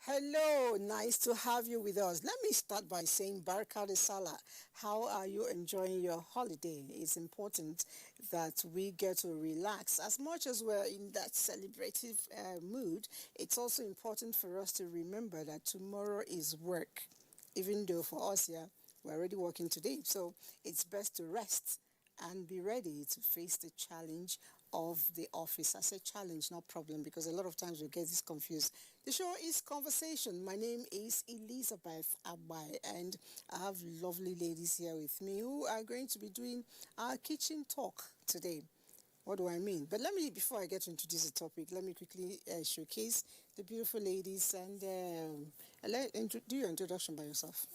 Hello, nice to have you with us. Let me start by saying Barka de Salah. How are you enjoying your holiday? It's important that we get to relax. As much as we're in that celebrative mood, it's also important for us to remember that tomorrow is work. Even though for us here, we're already working today. So it's best to rest and be ready to face the challenge of the office. I say challenge, not problem, because a lot of times we get this confused. The show is Conversation. My name is Elizabeth Abai, and I have lovely ladies here with me who are going to be doing our kitchen talk today. What do I mean? But before I get to introduce the topic, let me quickly showcase the beautiful ladies and do your introduction by yourself.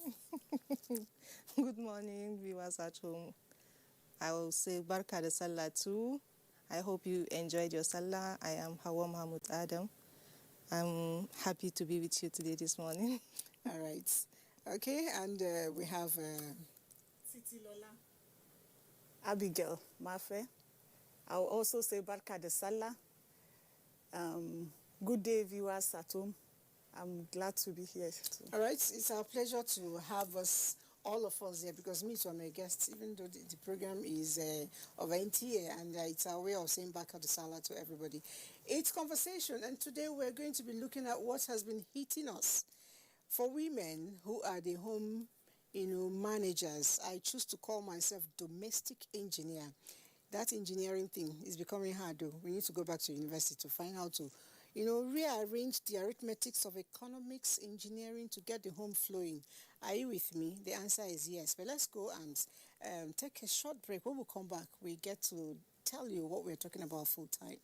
Good morning, viewers at home. I will say Barka de Salah too. I hope you enjoyed your Salah. I am Hawa Mahmoud Adam. I'm happy to be with you today this morning. All right. Okay, and we have... Titi Lola. Abigail Mafe. I will also say Barka de Salah. Good day, viewers at home. I'm glad to be here too. All right, it's our pleasure to have all of us here, because me too, I'm a guest, even though the program is of NTA, and it's our way of saying Barka de Salah to everybody. It's Conversation, and today we're going to be looking at what has been hitting us. For women who are the home managers, I choose to call myself domestic engineer. That engineering thing is becoming hard though. We need to go back to university to find how to, rearrange the arithmetics of economics, engineering to get the home flowing. Are you with me? The answer is yes. But let's go and take a short break. When we come back, we get to tell you what we're talking about full time.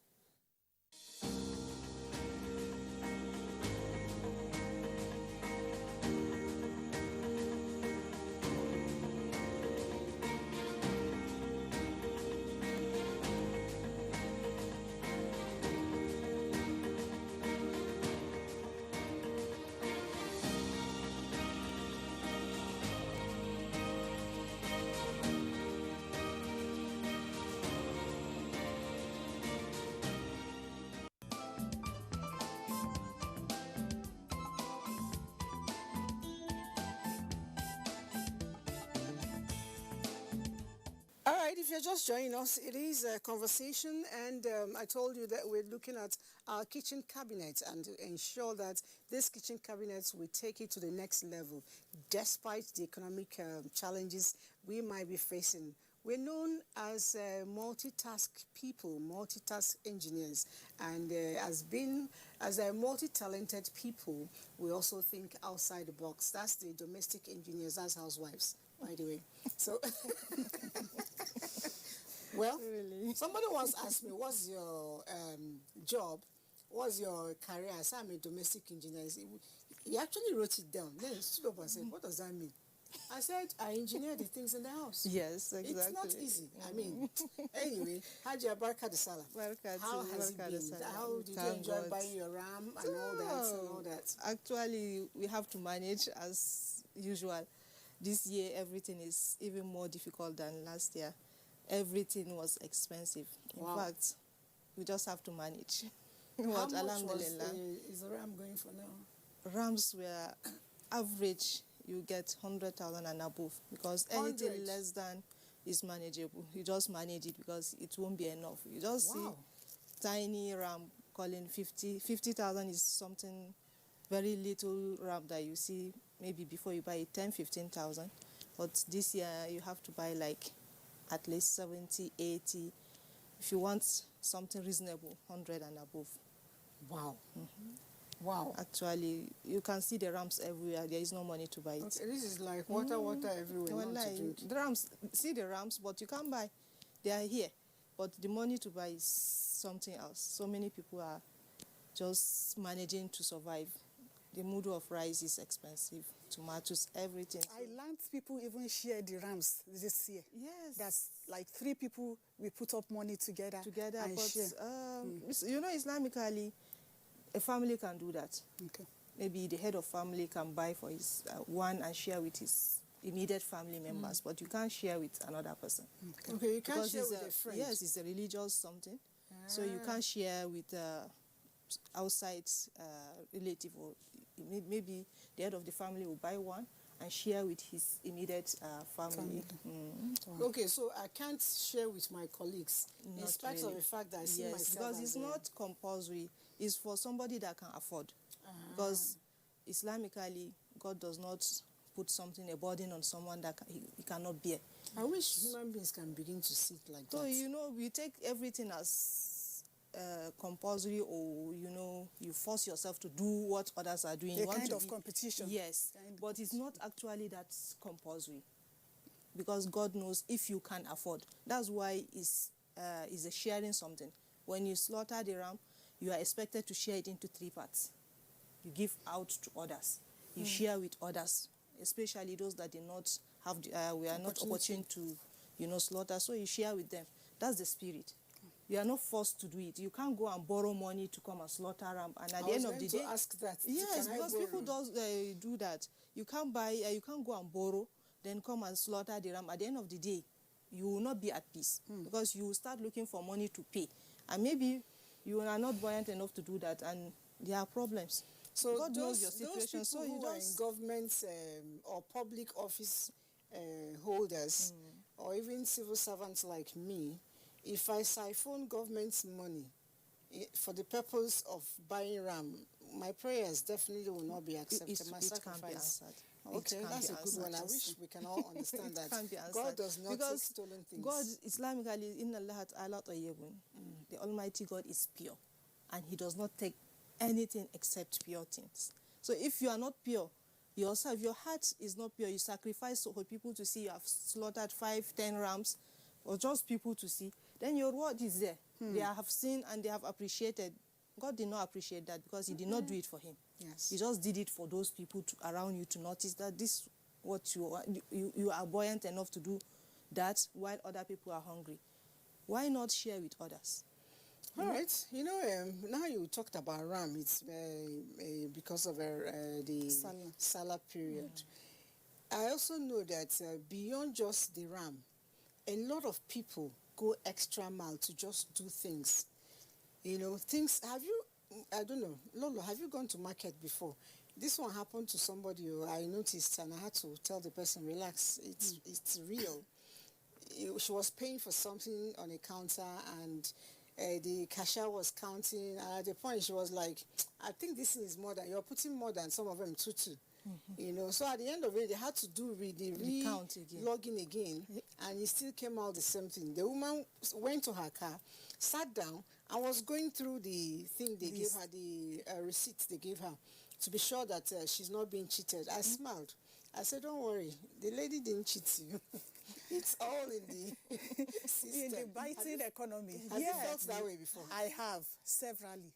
All right, if you're just joining us, it is a conversation, and I told you that we're looking at our kitchen cabinets and to ensure that this kitchen cabinets will take it to the next level, despite the economic challenges we might be facing. We're known as multitask people, multitask engineers, and as multi-talented people, we also think outside the box. That's the domestic engineers, that's housewives, by the way. So... Well, really? Somebody once asked me, what's your job? What's your career? I said, I'm a domestic engineer. He actually wrote it down. Then he stood up and said, what does that mean? I said, I engineer the things in the house. Yes, exactly. It's not easy. I mean, anyway, Haji Barka de Salah. How has it been? How did you enjoy buying your RAM and all that? Actually, we have to manage as usual. This year, everything is even more difficult than last year. Everything was expensive. In fact, we just have to manage. How much is the RAM going for now? RAMs were average, you get 100,000 and above, because anything less than is manageable. You just manage it because it won't be enough. You just see tiny RAM calling 50,000 is something very little RAM that you see maybe before you buy it 10, 15,000. But this year you have to buy like at least 70, 80. If you want something reasonable, 100 and above. Wow. Mm-hmm. Wow. Actually, you can see the ramps everywhere. There is no money to buy it. Okay, this is like water everywhere. Well, like, the ramps, see the ramps, but you can't buy. They are here. But the money to buy is something else. So many people are just managing to survive. The mudu of rice is expensive, tomatoes, everything. I learned people even share the rams this year. Yes. That's like 3 people, we put up money together and but, share. Islamically, a family can do that. Okay. Maybe the head of family can buy for his one and share with his immediate family members, but you can't share with another person. Okay, you can't share with a friend. Yes, it's a religious something. So you can't share with outside relative, or maybe the head of the family will buy one and share with his immediate family. Okay, so I can't share with my colleagues, in Not spite really. of the fact that I see Yes, myself because as it's not compulsory. It's for somebody that can afford. Because Islamically, God does not put something, a burden on someone that he cannot bear. I wish human beings can begin to see it like So, that. you know, we take everything as compulsory, or, you know, you force yourself to do what others are doing. A You want kind to of competition. Yes, but it's not actually that compulsory, because God knows if you can afford. That's why it's a sharing something. When you slaughter the ram, you are expected to share it into 3 parts. You give out to others. You share with others, especially those that did not have we are not opportune to, you know, slaughter. So you share with them. That's the spirit. You are not forced to do it. You can't go and borrow money to come and slaughter ram. And at the end of the day, ask that. yes, Can I because borrow? people do that. You can't buy. You can't go and borrow, then come and slaughter the ram. At the end of the day, you will not be at peace, because you will start looking for money to pay, and maybe you are not buoyant enough to do that, and there are problems. So God knows your those situation. people So you who are in just government or public office holders, or even civil servants like me, if I siphon government's money for the purpose of buying ram, my prayers definitely will not be accepted. My it sacrifice. can't be answered. Okay, that's a good one. I wish we can all understand that. Can't be answered. God does not because take stolen things. God, Islamically, Inna Allah ta'ala tayyibun. The Almighty God is pure, and He does not take anything except pure things. So if you are not pure yourself, your heart is not pure, you sacrifice for people to see, you have slaughtered 5, 10 rams, or just people to see, then your reward is there. They have seen and they have appreciated. God did not appreciate that, because He did not do it for Him. Yes. He just did it for those people around you to notice that this what you are buoyant enough to do that while other people are hungry. Why not share with others? All right. You know, now you talked about ram. It's because of the Salah period. I also know that beyond just the ram, a lot of people go extra mile to just do things. You know, things. Have you? I don't know, Lolo. Have you gone to market before? This one happened to somebody who I noticed, and I had to tell the person, relax. It's real. She was paying for something on a counter, and the cashier was counting. And at the point, she was like, I think this is more than, you're putting more than some of them tutu. You know, so at the end of it, they had to do count again. login again, and it still came out the same thing. The woman went to her car, sat down, and was going through the thing they gave her, the receipt they gave her, to be sure that she's not being cheated. I smiled. I said, don't worry, the lady didn't cheat you. It's all in the system. In the biting economy. Have you felt that way before? I have, severally.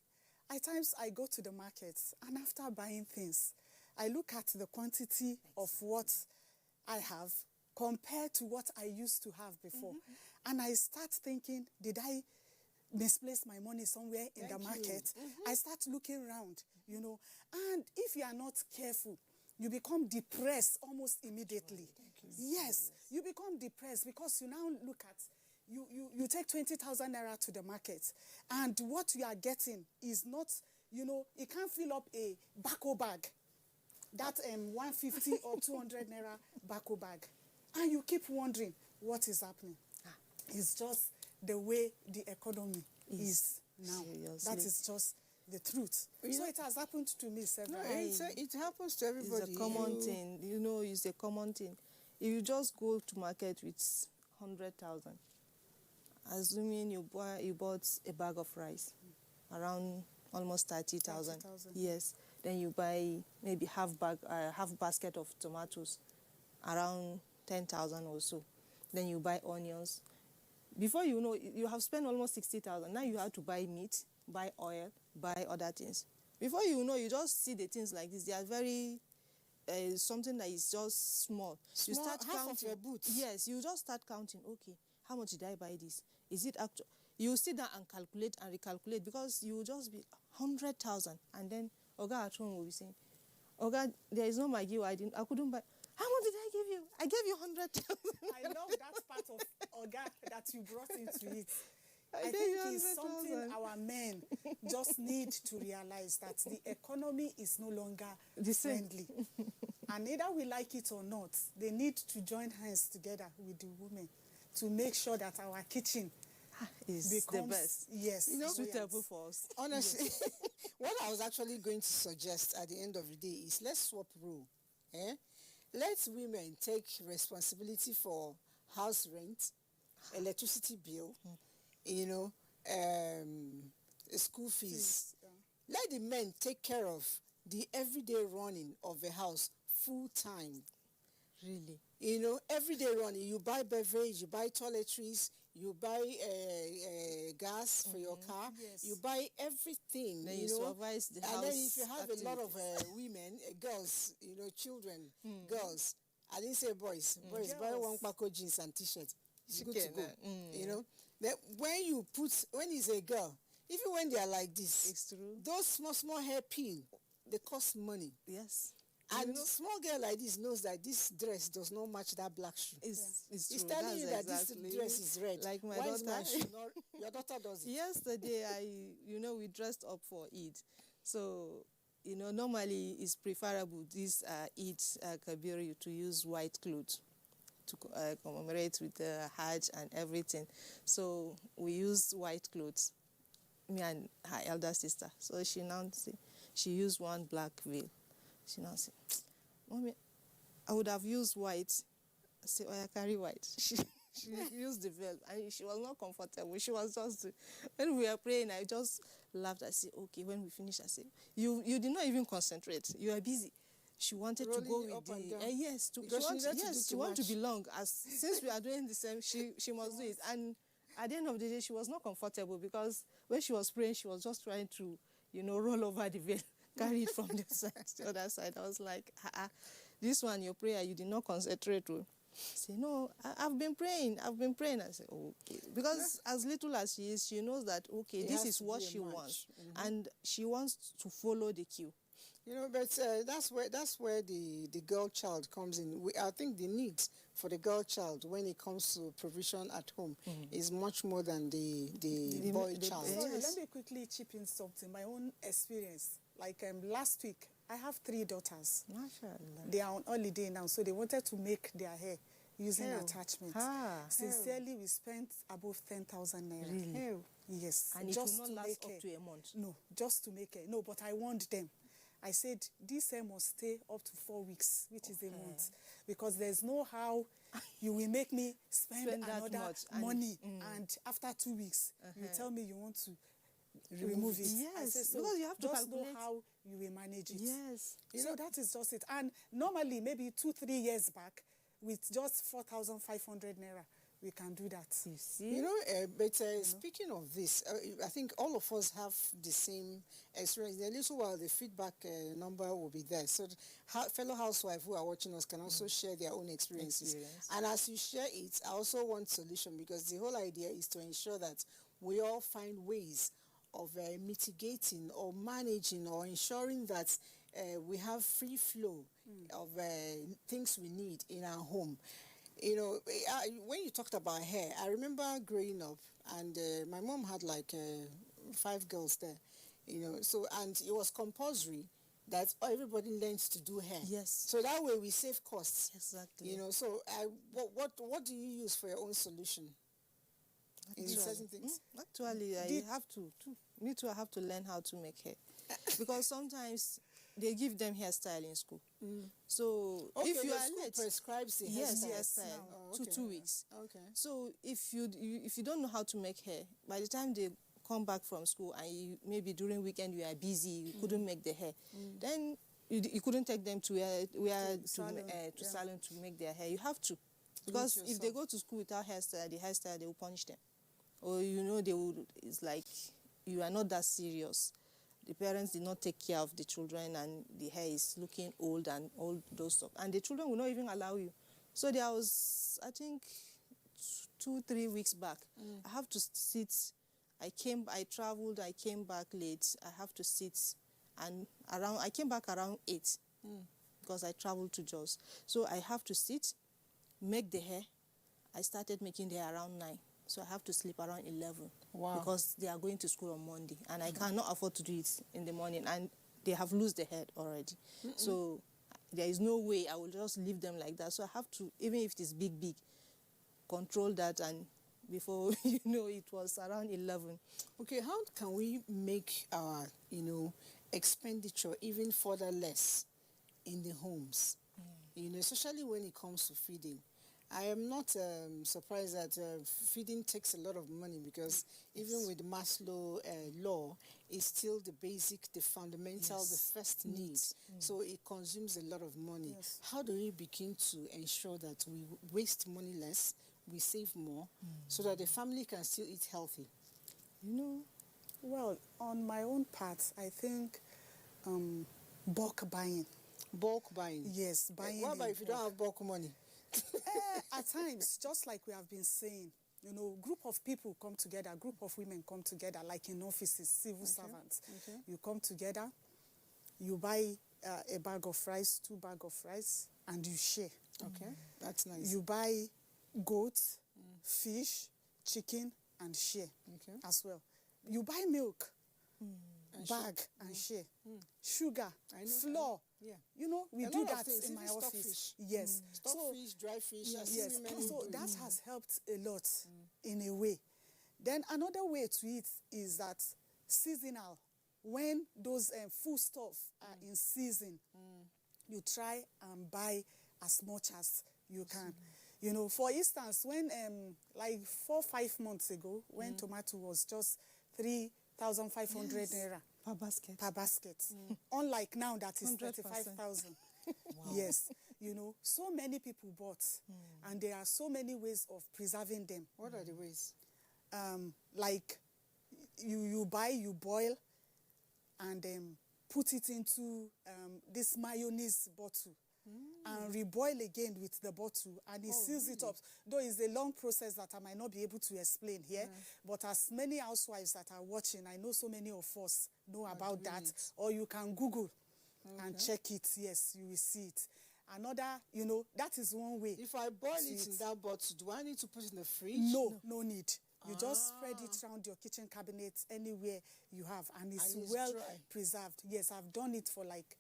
At times I go to the markets, and after buying things, I look at the quantity of what I have compared to what I used to have before. And I start thinking, did I misplace my money somewhere in the market? I start looking around, you know. And if you are not careful, you become depressed almost immediately. Yes, you become depressed, because you now look at, you take 20,000 naira to the market, and what you are getting is not, you know, it can't fill up a bako bag. That 150 or 200 naira bako bag. And you keep wondering, what is happening? It's just the way the economy is now. Seriously. That is just the truth. So it has happened to me several times. It happens to everybody. It's a common thing. You know, it's a common thing. If you just go to market with 100,000, assuming you bought a bag of rice, around almost 30,000. 30,000. Yes. Then you buy maybe half basket of tomatoes, around 10,000 or so. Then you buy onions. Before you know, you have spent almost 60,000. Now you have to buy meat, buy oil, buy other things. Before you know, you just see the things like this. They are very something that is just small. You start half counting. of your boots. Yes, you just start counting. Okay, how much did I buy this? Is it actual? You sit down and calculate and recalculate, because you will just be 100,000, and then Oga at home will be saying, Oga, there is no Maggi. I couldn't buy. How much did I give you? I gave you 100,000. I love that part of Oga that you brought into it. I think it's something our men just need to realize, that the economy is no longer friendly. And either we like it or not, they need to join hands together with the women to make sure that our kitchen is becomes the best. Yes, suitable for us. Honestly, what I was actually going to suggest at the end of the day is let's swap role. Let women take responsibility for house rent, electricity bill, school fees. Let the men take care of the everyday running of the house full time. Really? Everyday running. You buy beverage, you buy toiletries, you buy gas for your car, you buy everything. Then you supervise the house. And then if you have activities. a lot of women, girls, children, girls. I didn't say boys. Boys, buy one Paco jeans and t-shirt. It's good to go. Then when it's a girl, even when they are like this, it's true. Those small hair pin, they cost money. Yes. And small girl like this knows that this dress does not match that black shoe. It's It's true. telling you that exactly. this dress is red. Like my Why daughter. is my shoe not? Your daughter does it. Yesterday, we dressed up for Eid. So, normally it's preferable this Eid Kabir to use white clothes to commemorate with the Hajj and everything. So we use white clothes, me and her elder sister. So she used one black veil. She now said, Mommy, I would have used white. I said, I carry white. She used the veil, and she was not comfortable. She was just, when we were praying, I just laughed. I said, okay, when we finish, I said, you did not even concentrate. You are busy. She wanted Rolling to go up with and the down. yes. She wanted to belong. Since we are doing the same, she must do it. And at the end of the day, she was not comfortable because when she was praying, she was just trying to, roll over the veil, carry it from the side to the other side. I was like, this one, your prayer, you did not concentrate on. Say, no, I've been praying. I said, okay. Because as little as she is, she knows that, okay, this is what she wants. And she wants to follow the cue. But that's where the girl child comes in. I think the needs for the girl child when it comes to provision at home is much more than the boy child. Sorry, let me quickly chip in something. My own experience. Like last week, I have 3 daughters. Mashallah. They are on holiday now, so they wanted to make their hair using attachments. Sincerely, we spent above 10,000 naira. Really? Yes. And just it will not last up to a month? No, just to make hair. No, but I warned them. I said, this hair must stay up to 4 weeks, which is a month. Because there's no how you will make me spend another money. And after 2 weeks, you tell me you want to remove it. Yes, I say, so because you have to just calculate know how you will manage it. Yes. So that is just it. And normally, maybe 2-3 years back, with just 4,500 naira, we can do that. You see? Speaking of this, I think all of us have the same experience. In a little while, the feedback number will be there. So fellow housewives who are watching us can also share their own experiences. And as you share it, I also want solution, because the whole idea is to ensure that we all find ways of mitigating or managing or ensuring that we have free flow of things we need in our home. When you talked about hair, I remember growing up, and my mom had like 5 girls there, and it was compulsory that everybody learns to do hair. Yes. So that way we save costs. Exactly. So what do you use for your own solution in certain things? Actually, I have to learn how to make hair. Because sometimes they give them hairstyle in school. So if you are late, prescribes the hairstyle. 2 weeks. Okay. So if you don't know how to make hair, by the time they come back from school and maybe during weekend you are busy, you couldn't make the hair, then you couldn't take them to salon to make their hair. You have to, because if they go to school without hairstyle, they will punish them, or it's like you are not that serious. The parents did not take care of the children, and the hair is looking old and all those stuff. And the children will not even allow you. So there was, I think, 2-3 weeks back, I have to sit. I traveled, I came back late. I have to sit, and I came back around 8 because I traveled to Jos. So I have to sit, make the hair. I started making the hair around 9. So I have to sleep around 11. Wow. Because they are going to school on Monday, and I cannot afford to do it in the morning, and they have lost their head already. So there is no way I will just leave them like that. So I have to, even if it is big, control that, and before you know, it was around 11. Okay, how can we make our, expenditure even further less in the homes? Especially when it comes to feeding. I am not surprised that feeding takes a lot of money, because even with Maslow law, it's still the basic, the fundamental, the first need. So it consumes a lot of money. How do we begin to ensure that we waste money less, we save more, so that the family can still eat healthy? Well, on my own part, I think bulk buying. Bulk buying? Yes, buying. What about if you don't have bulk money? At times, just like we have been saying, group of people come together, group of women come together, like in offices, civil servants. You come together, you buy a bag of rice, 2 bags of rice, and you share. Okay, that's nice. You buy goat, fish, chicken, and share as well. You buy milk, bag, and share. Sugar, flour. We do that in my office. Yes. Stockfish, dry fish. Yes. So that has helped a lot in a way. Then another way to eat is that seasonal. When those food stuff are in season, you try and buy as much as you can. For instance, when like 4 or 5 months ago, when tomato was just 3,500 naira per basket. Unlike now that is 35,000. Wow. Yes. So many people bought, and there are so many ways of preserving them. What are the ways? Like you buy, you boil, and put it into this mayonnaise bottle. And reboil again with the bottle, and it seals it up. Though it's a long process that I might not be able to explain here, but as many housewives that are watching, I know so many of us know about that. Or you can Google and check it. Yes, you will see it. Another, that is one way. If I boil it in that bottle, do I need to put it in the fridge? No need. You just spread it around your kitchen cabinet, anywhere you have, and it's well preserved. Yes, I've done it for like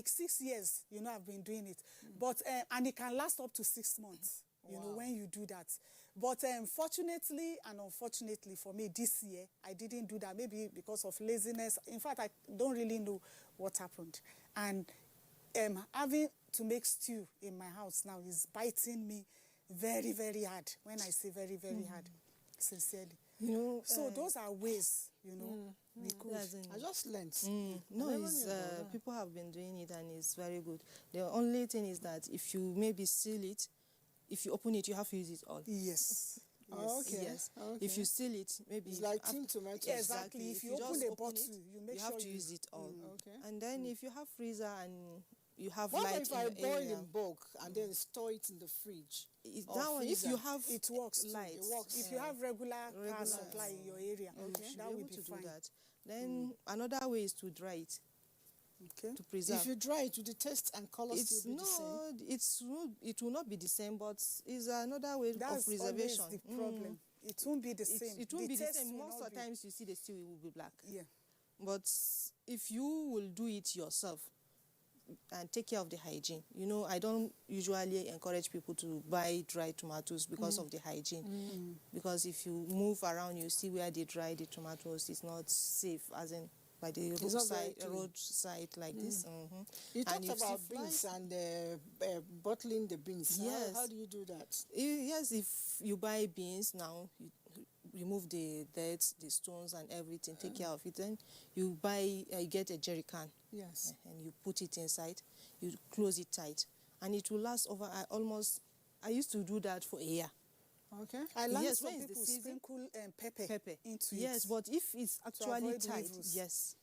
6 years, I've been doing it. But, and it can last up to 6 months, when you do that. But fortunately and unfortunately for me, this year, I didn't do that, maybe because of laziness. In fact, I don't really know what happened. And having to make stew in my house now is biting me very, very hard. When I say very, very hard, sincerely. So those are ways, we could. I just learned. People have been doing it, and it's very good. The only thing is that if you maybe seal it, if you open it, you have to use it all. Yes. Yes. If you seal it, maybe it's like tin tomatoes. Yeah, exactly. If you open a bottle, you have to use it all. And then if you have freezer and you have what light if I boil area, in bulk and then store it in the fridge? That one, if you have it works light, it works. If you have regular power supply in your area, that will be fine. Do that. Then another way is to dry it. To preserve. If you dry it, will the taste and color still be the same? It will not be the same, but it's another way of preservation. That's always the problem. It won't be the same. It won't be the same. Most of the times you see the stew, it will be black. Yeah. But if you will do it yourself and take care of the hygiene, I don't usually encourage people to buy dry tomatoes because of the hygiene. Because if you move around, you see where they dry the tomatoes, it's not safe, as in by the roadside like this. You talked about beans and bottling the beans. Yes. How do you do that? Yes, if you buy beans now, you remove the dirt, the stones and everything, take care of it. Then you get a jerry can. Yes. And you put it inside, you close it tight. And it will last over I used to do that for a year. Okay. I learned some people sprinkle pepper into it. Yes, but if it's actually tight,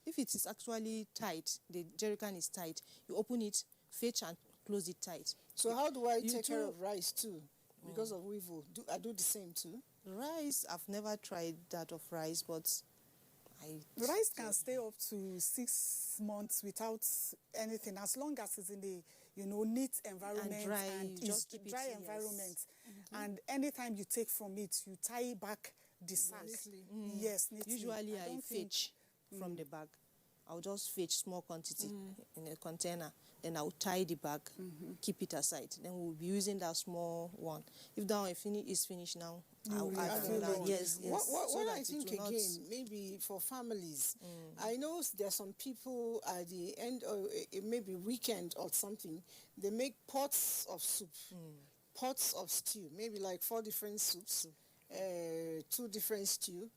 if it is actually tight, the jerry can is tight, you open it, fetch and close it tight. So how do I take care of rice too? Because of weevil. I do the same too? Rice, I've never tried that of rice, but rice can stay up to 6 months without anything, as long as it's in neat environment And dry, and you just it's keep it, dry yes. environment. And anytime you take from it, you tie back the sack. Yes, neatly. Usually I don't think- fetch from the bag. I'll just fetch small quantity in a container. Then I'll tie the bag, keep it aside. Then we'll be using that small one. If that one is finished now, I'll add refill another. on. Yes, yes. What So that I it think will not- again, maybe for families, I know there's some people at the end of maybe weekend or something, they make pots of soup, pots of stew, maybe like 4 different soups, 2 different stew,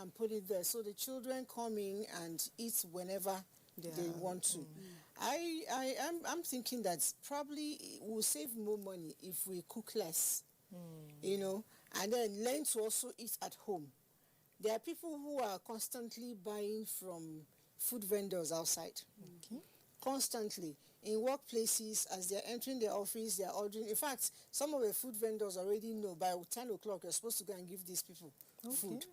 and put it there. So the children come in and eat whenever they want to. I'm thinking that probably we'll save more money if we cook less, and then learn to also eat at home. There are people who are constantly buying from food vendors outside. Constantly. In workplaces, as they're entering the office, they're ordering. In fact, some of the food vendors already know by 10 o'clock you're supposed to go and give these people food.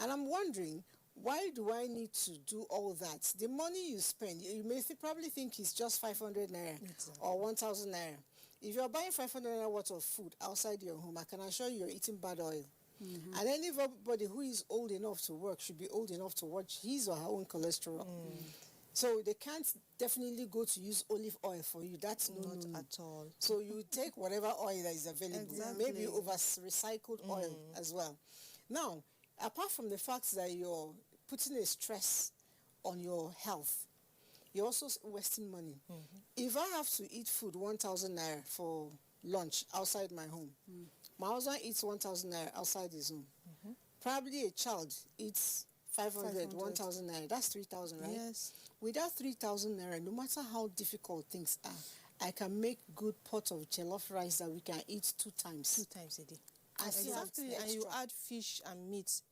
And I'm wondering, why do I need to do all that? The money you spend, you may probably think it's just 500 naira or 1,000 naira. If you're buying 500 naira worth of food outside your home, I can assure you you're eating bad oil. And anybody who is old enough to work should be old enough to watch his or her own cholesterol. So they can't definitely go to use olive oil for you. That's Not at all. So you take whatever oil that is available, maybe over recycled oil as well. Now, apart from the fact that you're putting a stress on your health, you're also wasting money. If I have to eat food 1,000 naira for lunch outside my home, my husband eats 1,000 naira outside his home. Probably a child eats 500, 1,000 naira. That's 3,000, right? Yes. With that 3,000 naira, no matter how difficult things are, I can make good pot of jollof rice that we can eat 2 times. 2 times a day. And still have Exactly. And you add fish and meat.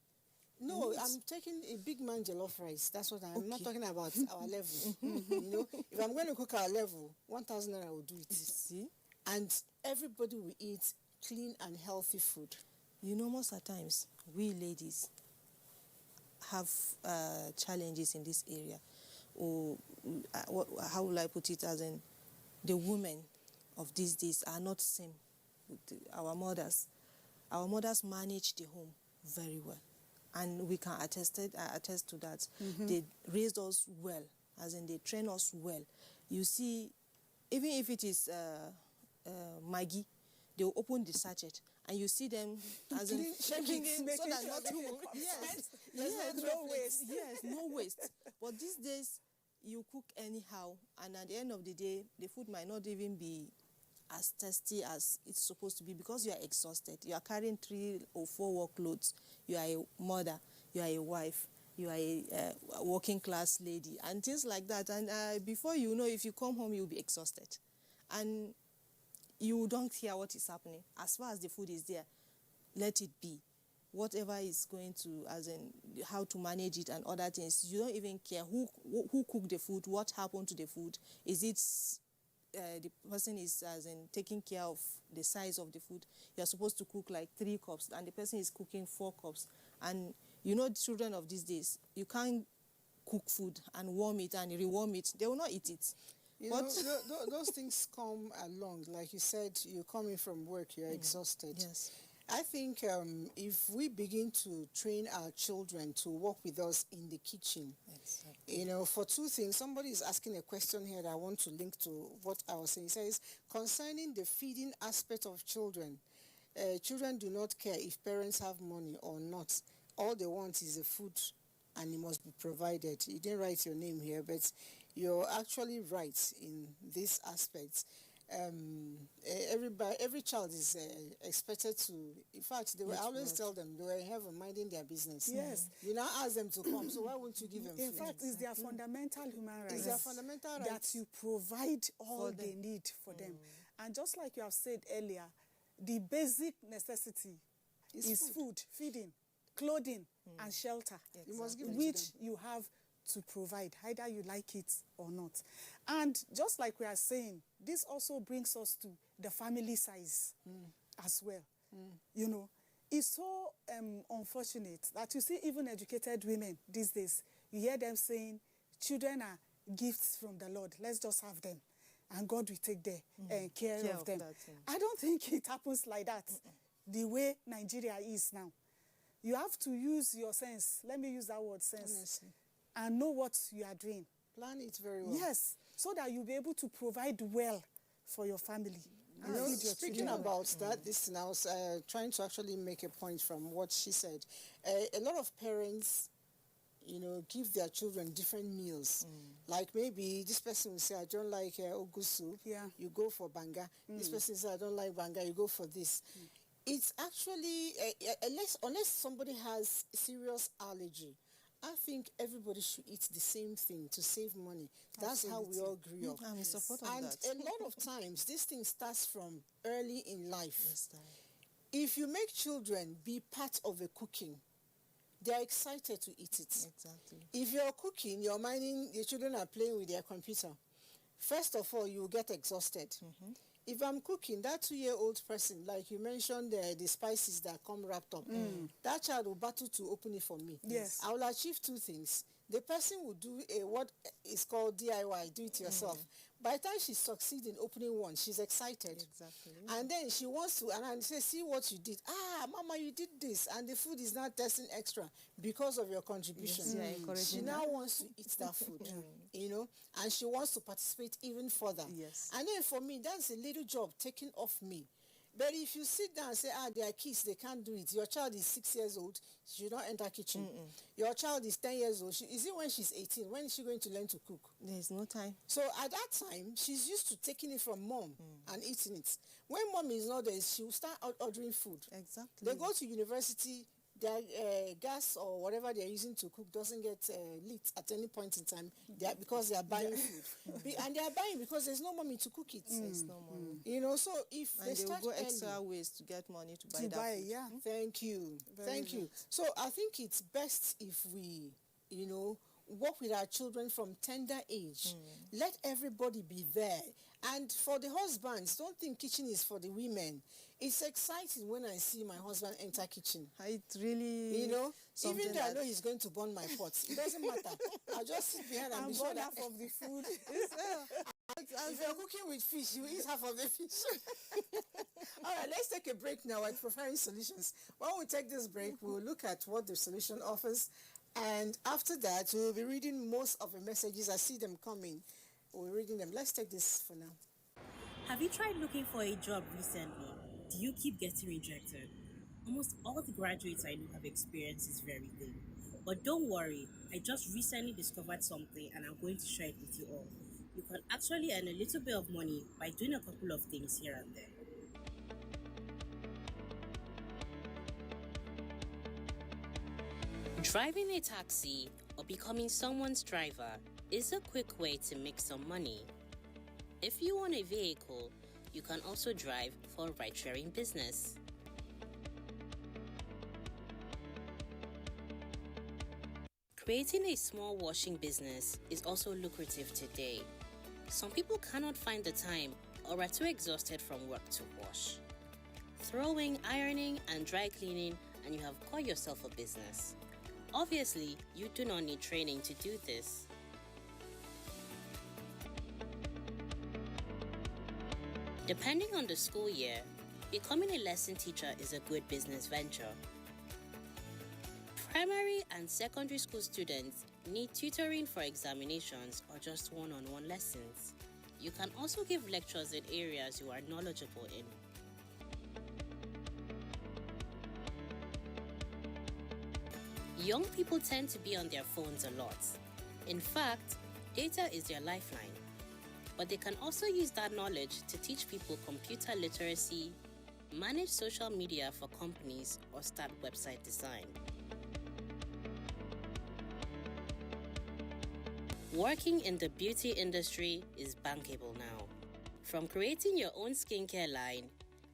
No, I'm taking a big man jollof rice. That's what I'm not talking about our level. If I'm going to cook our level, 1,000 naira will do it. See? And everybody will eat clean and healthy food. Most of the times, we ladies have challenges in this area. Or how will I put it, as in the women of these days are not same with our mothers. Our mothers manage the home very well. And we can attest to that. They raised us well, as in they train us well. You see, even if it is Maggie, they'll open the sachet and you see them as in shaking it so that nothing will. No waste. Yes, no waste. But these days, you cook anyhow, and at the end of the day, the food might not even be as tasty as it's supposed to be because you are exhausted. You are carrying 3 or 4 workloads. You are a mother, you are a wife, you are a working class lady, and things like that. And before you know, if you come home, you'll be exhausted. And you don't care what is happening. As far as the food is there, let it be. Whatever is going to, as in how to manage it and other things, you don't even care who cooked the food, what happened to the food. Is it the person is as in taking care of the size of the food? You're supposed to cook like 3 cups and the person is cooking 4 cups. And the children of these days, you can't cook food and warm it and rewarm it. They will not eat it. Those things come along. Like you said, you're coming from work, you're exhausted. Yes. I think if we begin to train our children to work with us in the kitchen, for 2 things. Somebody is asking a question here that I want to link to what I was saying. It says, concerning the feeding aspect of children, children do not care if parents have money or not. All they want is the food and it must be provided. You didn't write your name here, but you're actually right in this aspect. Every child is expected to, in fact, I always tell them they were in heaven minding their business. Yes. You now ask them to come, so why won't you give them In food? fact, it's their fundamental human rights. It's their fundamental rights. That you provide all they need for them. And just like you have said earlier, the basic necessity is food, feeding, clothing, and shelter. You must give it to which them. you have to provide, either you like it or not. And just like we are saying, this also brings us to the family size as well. It's so unfortunate that you see even educated women these days, you hear them saying, children are gifts from the Lord, let's just have them. and God will take care of them. that thing. I don't think it happens like that, the way Nigeria is now. You have to use your sense. Let me use that word, sense. Honestly. And know what you are doing. Plan it very well. Yes, so that you'll be able to provide well for your family. And You know, feed your speaking children. about that, this thing, I was trying to actually make a point from what she said. A lot of parents, give their children different meals. Like maybe this person will say, I don't like ogusu. Yeah. You go for banga. This person says, I don't like banga. You go for this. It's actually, unless somebody has serious allergy, I think everybody should eat the same thing to save money. That's how we all grew up. I'm in support of And that. a lot of times, this thing starts from early in life. Yes, Dad. If you make children be part of a cooking, they are excited to eat it. Exactly. If you're cooking, you're minding, the children are playing with their computer. First of all, you will get exhausted. If I'm cooking, that 2-year-old person, like you mentioned, the spices that come wrapped up, that child will battle to open it for me. Yes. I will achieve 2 things. The person will do what is called DIY, do it yourself. By the time she succeeds in opening one, she's excited. Exactly. And then she wants to, and I say, see what you did. Mama, you did this. And the food is not tasting extra because of your contribution. Yes, yeah, encouraging She now wants to eat that food, and she wants to participate even further. Yes. And then for me, that's a little job taken off me. But if you sit down and say, they are kids, they can't do it. Your child is 6 years old, she should not enter kitchen. Your child is 10 years old. Is it when she's 18? When is she going to learn to cook? There's no time. So at that time, she's used to taking it from mom and eating it. When mom is not there, she will start ordering food. Exactly. They go to university, their gas or whatever they're using to cook doesn't get lit at any point in time because they are buying food. And they are buying because there's no money to cook it. There's no money. So if And they they will start go early, extra ways to get money to buy To that buy, food. yeah. Thank you. Thank you. So I think it's best if we, work with our children from tender age. Let everybody be there. And for the husbands, don't think kitchen is for the women. It's exciting when I see my husband enter kitchen. It really, something Even though I that- know he's going to burn my pot, it doesn't matter. I'll just sit behind and be sure burn that half of the food. if you're cooking with fish, you eat half of the fish. All right, let's take a break now at Preferring Solutions. When we take this break, we'll look at what the solution offers. And after that, we'll be reading most of the messages. I see them coming. We're reading them. Let's take this for now. Have you tried looking for a job recently? Do you keep getting rejected? Almost all the graduates I know have experienced this very thing. But don't worry, I just recently discovered something and I'm going to share it with you all. You can actually earn a little bit of money by doing a couple of things here and there. Driving a taxi or becoming someone's driver is a quick way to make some money. If you own a vehicle, you can also drive for a ride-sharing business. Creating a small washing business is also lucrative today. Some people cannot find the time or are too exhausted from work to wash. Throwing, ironing, and dry cleaning, and you have got yourself a business. Obviously, you do not need training to do this. Depending on the school year, becoming a lesson teacher is a good business venture. Primary and secondary school students need tutoring for examinations or just one-on-one lessons. You can also give lectures in areas you are knowledgeable in. Young people tend to be on their phones a lot. In fact, data is their lifeline. But they can also use that knowledge to teach people computer literacy, manage social media for companies, or start website design. Working in the beauty industry is bankable now. From creating your own skincare line,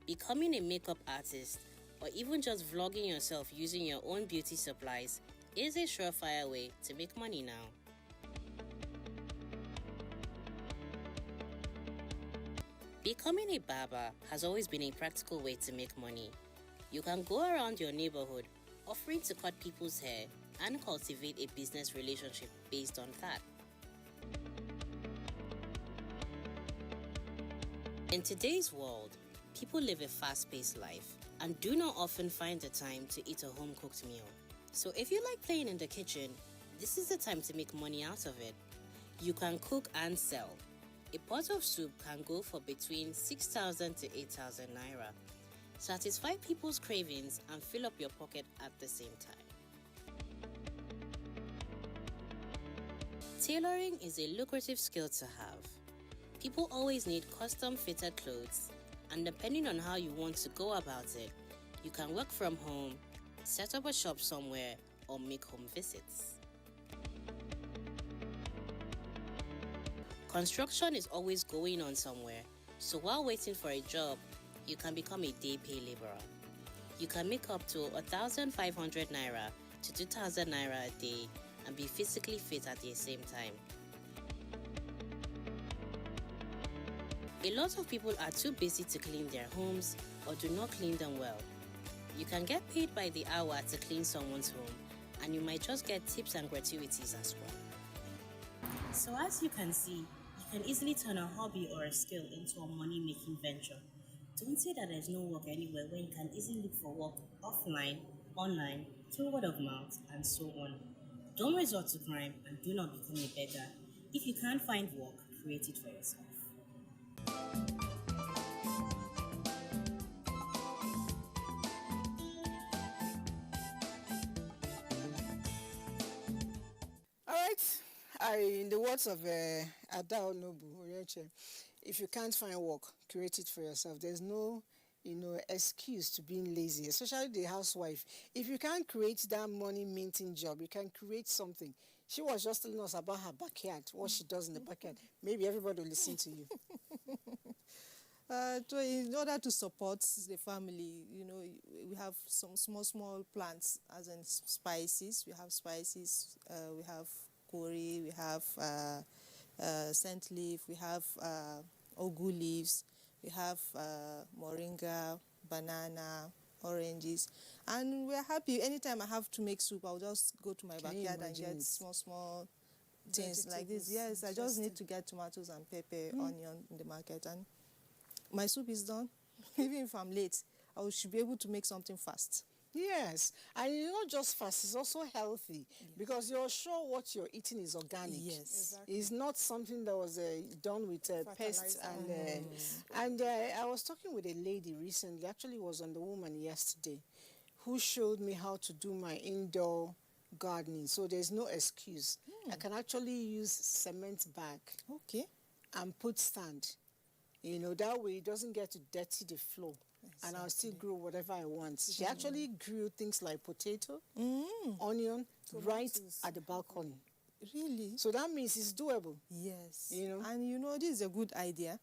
becoming a makeup artist, or even just vlogging yourself using your own beauty supplies is a surefire way to make money now. Becoming a barber has always been a practical way to make money. You can go around your neighborhood offering to cut people's hair and cultivate a business relationship based on that. In today's world, people live a fast-paced life and do not often find the time to eat a home-cooked meal. So if you like playing in the kitchen, this is the time to make money out of it. You can cook and sell. A pot of soup can go for between 6,000 to 8,000 naira. Satisfy people's cravings and fill up your pocket at the same time. Tailoring is a lucrative skill to have. People always need custom-fitted clothes, and depending on how you want to go about it, you can work from home, set up a shop somewhere, or make home visits. Construction is always going on somewhere, so while waiting for a job, you can become a day pay laborer. You can make up to 1,500 naira to 2,000 naira a day and be physically fit at the same time. A lot of people are too busy to clean their homes or do not clean them well. You can get paid by the hour to clean someone's home, and you might just get tips and gratuities as well. So as you can see, you can easily turn a hobby or a skill into a money-making venture. Don't say that there's no work anywhere when you can easily look for work offline, online, through word of mouth, and so on. Don't resort to crime and do not become a beggar. If you can't find work, create it for yourself. All right. In the words of Adao Nobu Onyeche, if you can't find work, create it for yourself. There's no, excuse to being lazy, especially the housewife. If you can't create that money minting job, you can create something. She was just telling us about her backyard, what she does in the backyard. Maybe everybody will listen to you. So in order to support the family, we have some small plants, as in spices. We have spices, we have curry, we have scent leaf, we have ogu leaves, we have moringa, banana, oranges, and we're happy. Anytime I have to make soup, I'll just go to my backyard and get small things like this. Yes, I just need to get tomatoes and pepper, onion in the market, and my soup is done. Even if I'm late, I should be able to make something fast. Yes, and not just fast, it's also healthy, because you're sure what you're eating is organic. Yes. Exactly. It's not something that was done with pests. And I was talking with a lady recently, actually was on the woman yesterday, who showed me how to do my indoor gardening. So there's no excuse. I can actually use cement bag and put sand. That way it doesn't get to dirty the floor. Exactly. And I'll still grow whatever I want. She actually grew things like potato, onion, right at the balcony. Really? So that means it's doable. Yes. And this is a good idea.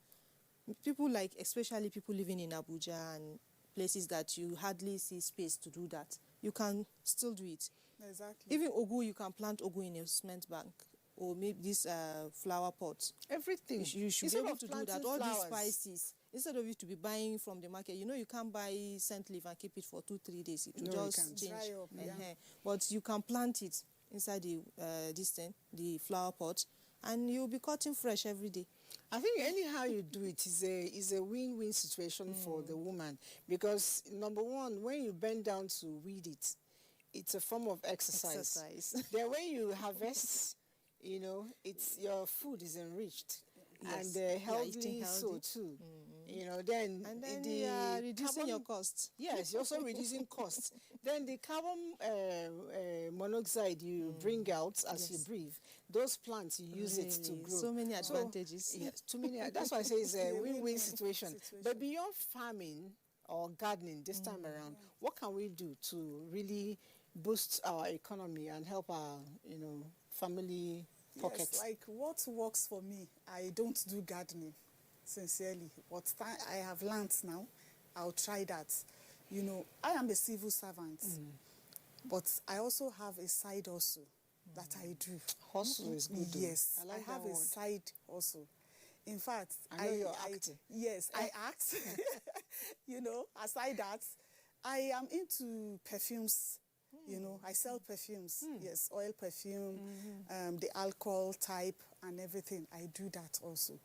People especially people living in Abuja and places that you hardly see space to do that, you can still do it. Exactly. Even ogu, you can plant ogu in a cement bank, or maybe this flower pot. Everything. You should be able to do that. All these spices, instead of you to be buying from the market, you can't buy scent leaf and keep it for 2-3 days. It will just change. Dry up, But you can plant it inside the flower pot, and you'll be cutting fresh every day. I think anyhow you do it is a win-win situation for the woman, because number one, when you bend down to weed it, it's a form of exercise. Then when you harvest, it's your food is enriched. Yes. And healthy so too. Then you are reducing your costs. Yes, you're also reducing costs. Then the carbon monoxide you bring out as you breathe, those plants you use it to grow. So many advantages. Yes, too many. That's why I say it's a win-win situation. But beyond farming or gardening this time around, what can we do to really boost our economy and help our family pockets? Yes, what works for me, I don't do gardening, sincerely. What I have learnt now, I'll try that. I am a civil servant, but I also have a side hustle that I do. Hustle is good. Yes, I like have that a word. side hustle. In fact, I know you're acting. Yes, I act. Aside that, I am into perfumes. You know, I sell perfumes. Yes, oil perfume, the alcohol type and everything. I do that also.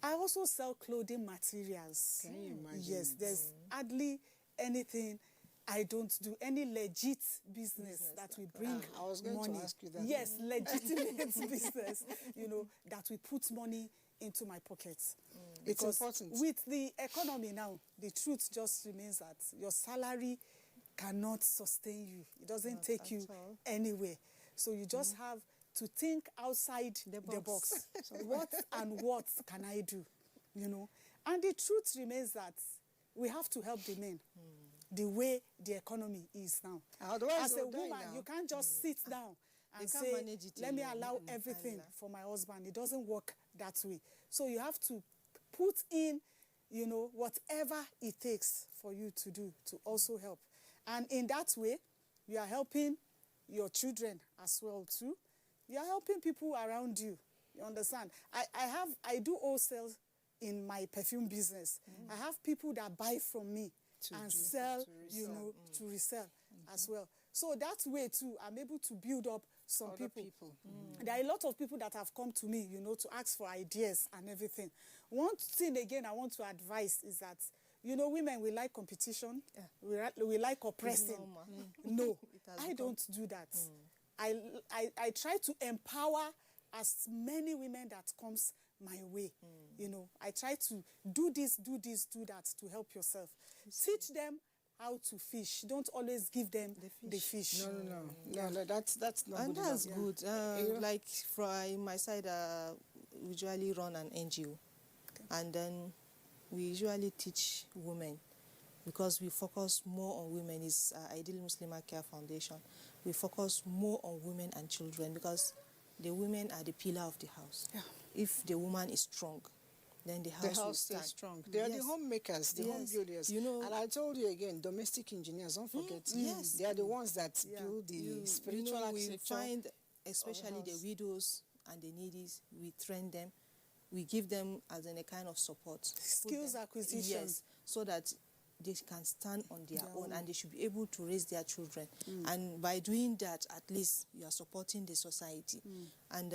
I also sell clothing materials. Can you imagine? Yes, there's hardly anything I don't do. Any legit business that will bring I was going money. to ask you that. Yes, legitimate business, you know, that will put money into my pockets. It's Because important. with the economy now, the truth just remains that your salary cannot sustain you. It doesn't take you anywhere. So you just have to think outside the box. So what can I do? You know? And the truth remains that we have to help the men the way the economy is now. Otherwise, as a they'll die woman, now. you can't just sit down and can't say, manage it let me alone. allow everything for my husband. It doesn't work that way. So you have to put in, you know, whatever it takes for you to do to also help. And in that way, you are helping your children as well too. You are helping people around you. You understand? I do wholesale in my perfume business. I have people that buy from me and sell, you know, to resell as well. So that way too, I'm able to build up some Other people. There are a lot of people that have come to me, you know, to ask for ideas and everything. One thing again I want to advise is that, you know, women, we like competition. We like oppressing. No, I don't do that. I try to empower as many women that comes my way. You know, I try to do this, do that to help yourself. Teach them how to fish. Don't always give them the fish. No, that's not And good that's enough. good. Like from my side, we usually run an NGO. And then we usually teach women, because we focus more on women. It's Ideal Muslim Care Foundation. We focus more on women and children, because the women are the pillar of the house. Yeah. If the woman is strong, then the house will stand. Stays strong. They are the homemakers, the home builders. You know, and I told you again, domestic engineers, don't forget. Yes. They are the ones that build the spiritual we architecture. find, especially the widows and the needies, we train them. We give them as in a kind of support. Skills acquisition. Yes, so that they can stand on their own and they should be able to raise their children. And by doing that, at least you are supporting the society. And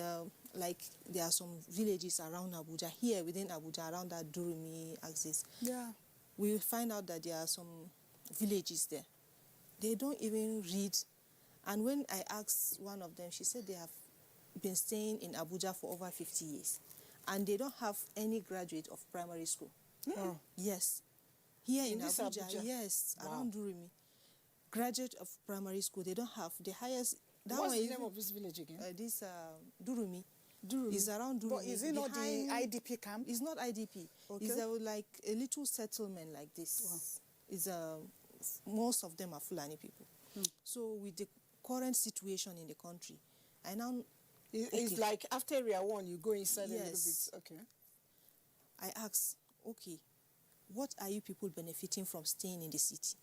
like there are some villages around Abuja, here within Abuja, around that Durumi axis. Yeah. We find out that there are some villages there. They don't even read. And when I asked one of them, she said they have been staying in Abuja for over 50 years. And they don't have any graduate of primary school. Yes. Here in Abuja, yes, around Durumi. Graduate of primary school, they don't have. The highest... What's the name of this village again? This Durumi. Is around Durumi. But is it not the IDP camp? It's not IDP. Okay. It's like a little settlement like this. It's most of them are Fulani people. So with the current situation in the country, I now... It's like after area 1, you go inside a little bit. Okay. I asked, okay, what are you people benefiting from staying in the city?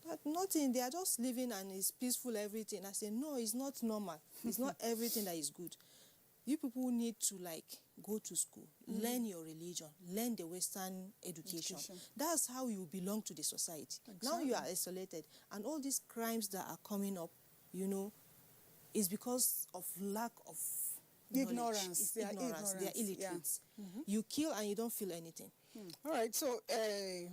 But nothing, they are just living and it's peaceful, everything. I said, no, it's not normal. It's not everything that is good. You people need to like go to school, learn your religion, learn the Western education. That's how you belong to the society. Exactly. Now you are isolated. And all these crimes that are coming up, you know, is because of lack of ignorance. They are illiterate. You kill and you don't feel anything. All right, so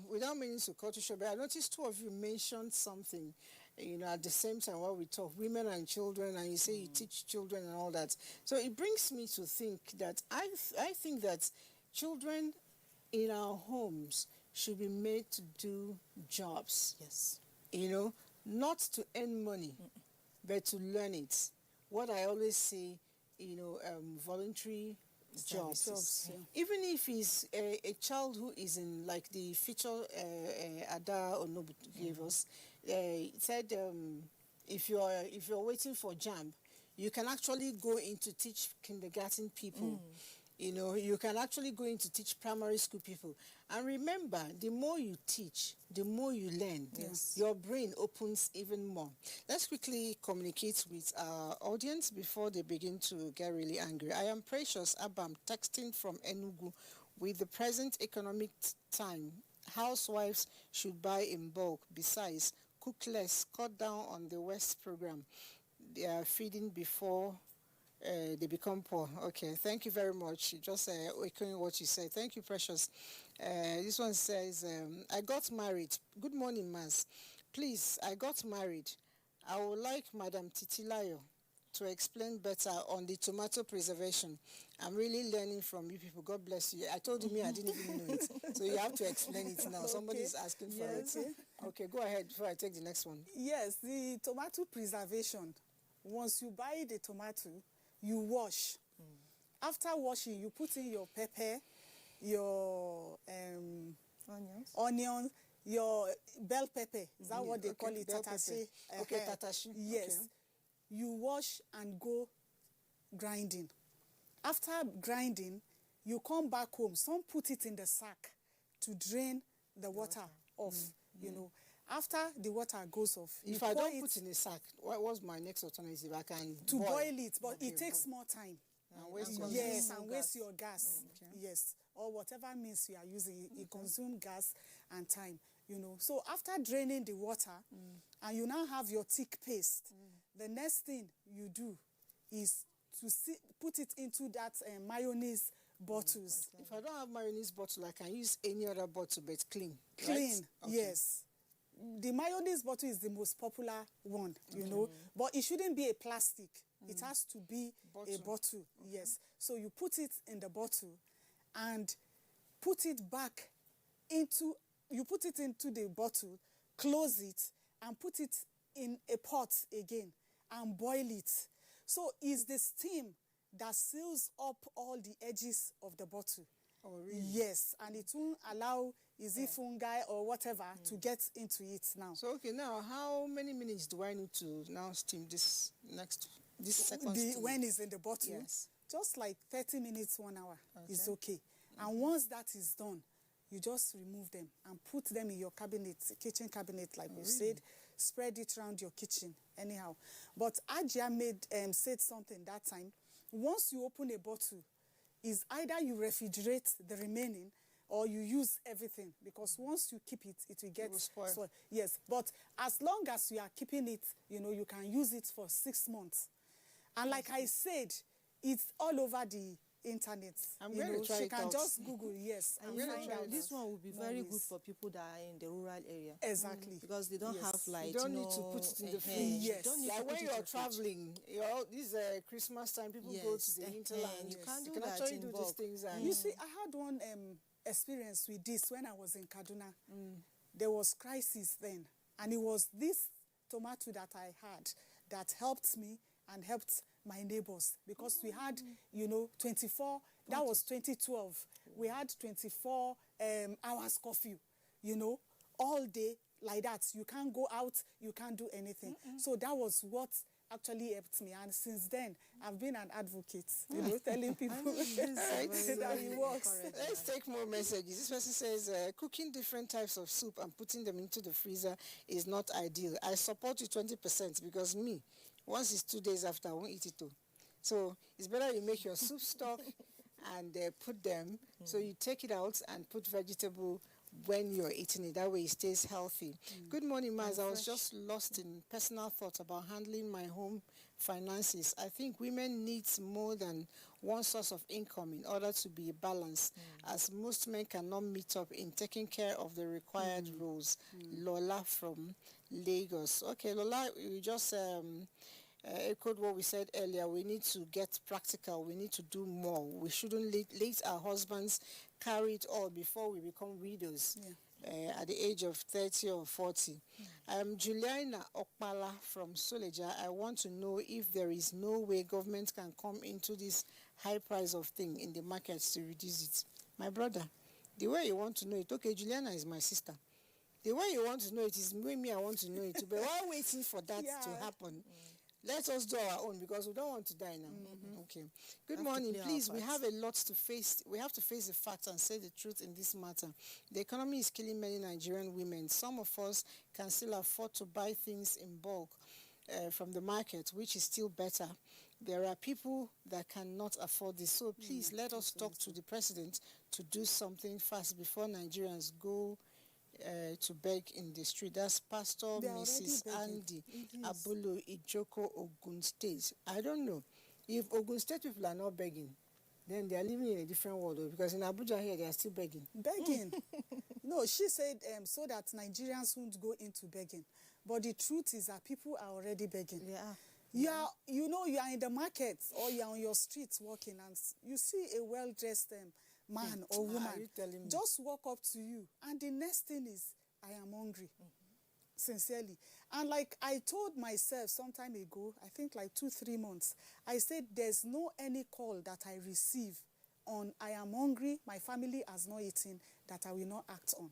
without meaning to cut you short, but I noticed two of you mentioned something, you know, at the same time while we talk, women and children, and you say you teach children and all that. So it brings me to think that I think that children in our homes should be made to do jobs. Yes. You know, not to earn money, but to learn it. What I always say, you know, voluntary jobs. Even if he's a child who is in like the feature Ada Onobu gave us, said if you're waiting for JAMB, you can actually go in to teach kindergarten people. You know, you can actually go in to teach primary school people. And remember, the more you teach, the more you learn. Yes. Your brain opens even more. Let's quickly communicate with our audience before they begin to get really angry. I am Precious Abam, texting from Enugu. With the present economic time, housewives should buy in bulk. Besides, cook less, cut down on the West program. They are feeding before they become poor. Okay, thank you very much. Just echoing what you said. Thank you, Precious. This one says, I got married. Good morning, Maz. Please, I got married. I would like Madam Titilayo to explain better on the tomato preservation. I'm really learning from you people. God bless you. I told you me I didn't even know it. So you have to explain it now. Somebody's asking for it. Okay, go ahead before I take the next one. Yes, the tomato preservation. Once you buy the tomato, you wash. After washing, you put in your pepper, your onions, your bell pepper. Is that what they call it? Tatashi. Okay, tatashi. Yes. Okay. You wash and go grinding. After grinding, you come back home. Some put it in the sack to drain the water off, you know. After the water goes off, if I don't put in a sack, what's my next alternative? I can boil it, but it takes more time. And waste and waste your gas. Yes, or whatever means you are using, it consumes gas and time. You know, so after draining the water, and you now have your thick paste, the next thing you do is to put it into that mayonnaise bottles. If I don't have mayonnaise bottle, I can use any other bottle, but clean. Clean, right? Okay. yes. The mayonnaise bottle is the most popular one, you know, but it shouldn't be a plastic. It has to be a bottle, yes. So you put it in the bottle and put it back into, you put it into the bottle, close it, and put it in a pot again and boil it. So it's the steam that seals up all the edges of the bottle. Oh, really? Yes, and it won't allow fungi or whatever to get into it now. So, okay, now how many minutes do I need to now steam this second steam? When it's in the bottle, yes. Just like 30 minutes, 1 hour is okay. And once that is done, you just remove them and put them in your cabinet, kitchen cabinet, like we said. Spread it around your kitchen, anyhow. But Ajia said something that time. Once you open a bottle, is either you refrigerate the remaining or you use everything, because once you keep it, it will get spoiled. Yes, but as long as you are keeping it, you know, you can use it for 6 months. And like I said, it's all over the internet. I'm going to try it out. You can just Google, yes. I'm going to try it. This one will be very good for people that are in the rural area. Exactly. Because they don't have like, you don't need to put it in the fridge. Yes. Like when you're traveling, this Christmas time, people go to the hinterland. You can actually do these things. And you see, I had one experience with this when I was in Kaduna. There was crisis then, and it was this tomato that I had that helped me and helped my neighbors, because we had, you know, 24, that was 2012. We had 24 hours curfew, you know, all day like that. You can't go out, you can't do anything. So that was what actually helped me. And since then, I've been an advocate, you know, telling people that it works. Let's take more messages. This person says, cooking different types of soup and putting them into the freezer is not ideal. I support you 20% because me, once it's 2 days after, I won't eat it too. So it's better you make your soup stock and put them. So you take it out and put vegetable when you're eating it. That way it stays healthy. Good morning, Maz. I was just lost in personal thoughts about handling my home finances. I think women need more than one source of income in order to be balanced, as most men cannot meet up in taking care of the required roles. Lola from Lagos. Okay, Lola, you just echoed what we said earlier. We need to get practical. We need to do more. We shouldn't let our husbands carry it all before we become widows at the age of 30 or 40. Juliana Okpala from Soleja. I want to know if there is no way government can come into this high price of thing in the markets to reduce it. My brother, the way you want to know it, okay, Juliana is my sister. The way you want to know it is the way me I want to know it. But while waiting for that to happen, let us do our own, because we don't want to die now. Okay. Good morning. Please, we have a lot to face. We have to face the facts and say the truth in this matter. The economy is killing many Nigerian women. Some of us can still afford to buy things in bulk from the market, which is still better. There are people that cannot afford this. So please let us talk to the president to do something fast before Nigerians go to beg in the street. That's Pastor They are already Mrs. begging. Andy It is. Abulu Ijoko, Ogun State. I don't know. If Ogun State people are not begging, then they are living in a different world. Because in Abuja here, they are still begging. Begging. No, she said so that Nigerians won't go into begging. But the truth is that people are already begging. Yeah. You are in the market or you are on your streets walking and you see a well-dressed man or woman. Are you telling me? Just walk up to you. And the next thing is, I am hungry. Sincerely. And like I told myself some time ago, I think like 2-3 months, I said there's no any call that I receive on I am hungry, my family has not eaten, that I will not act on.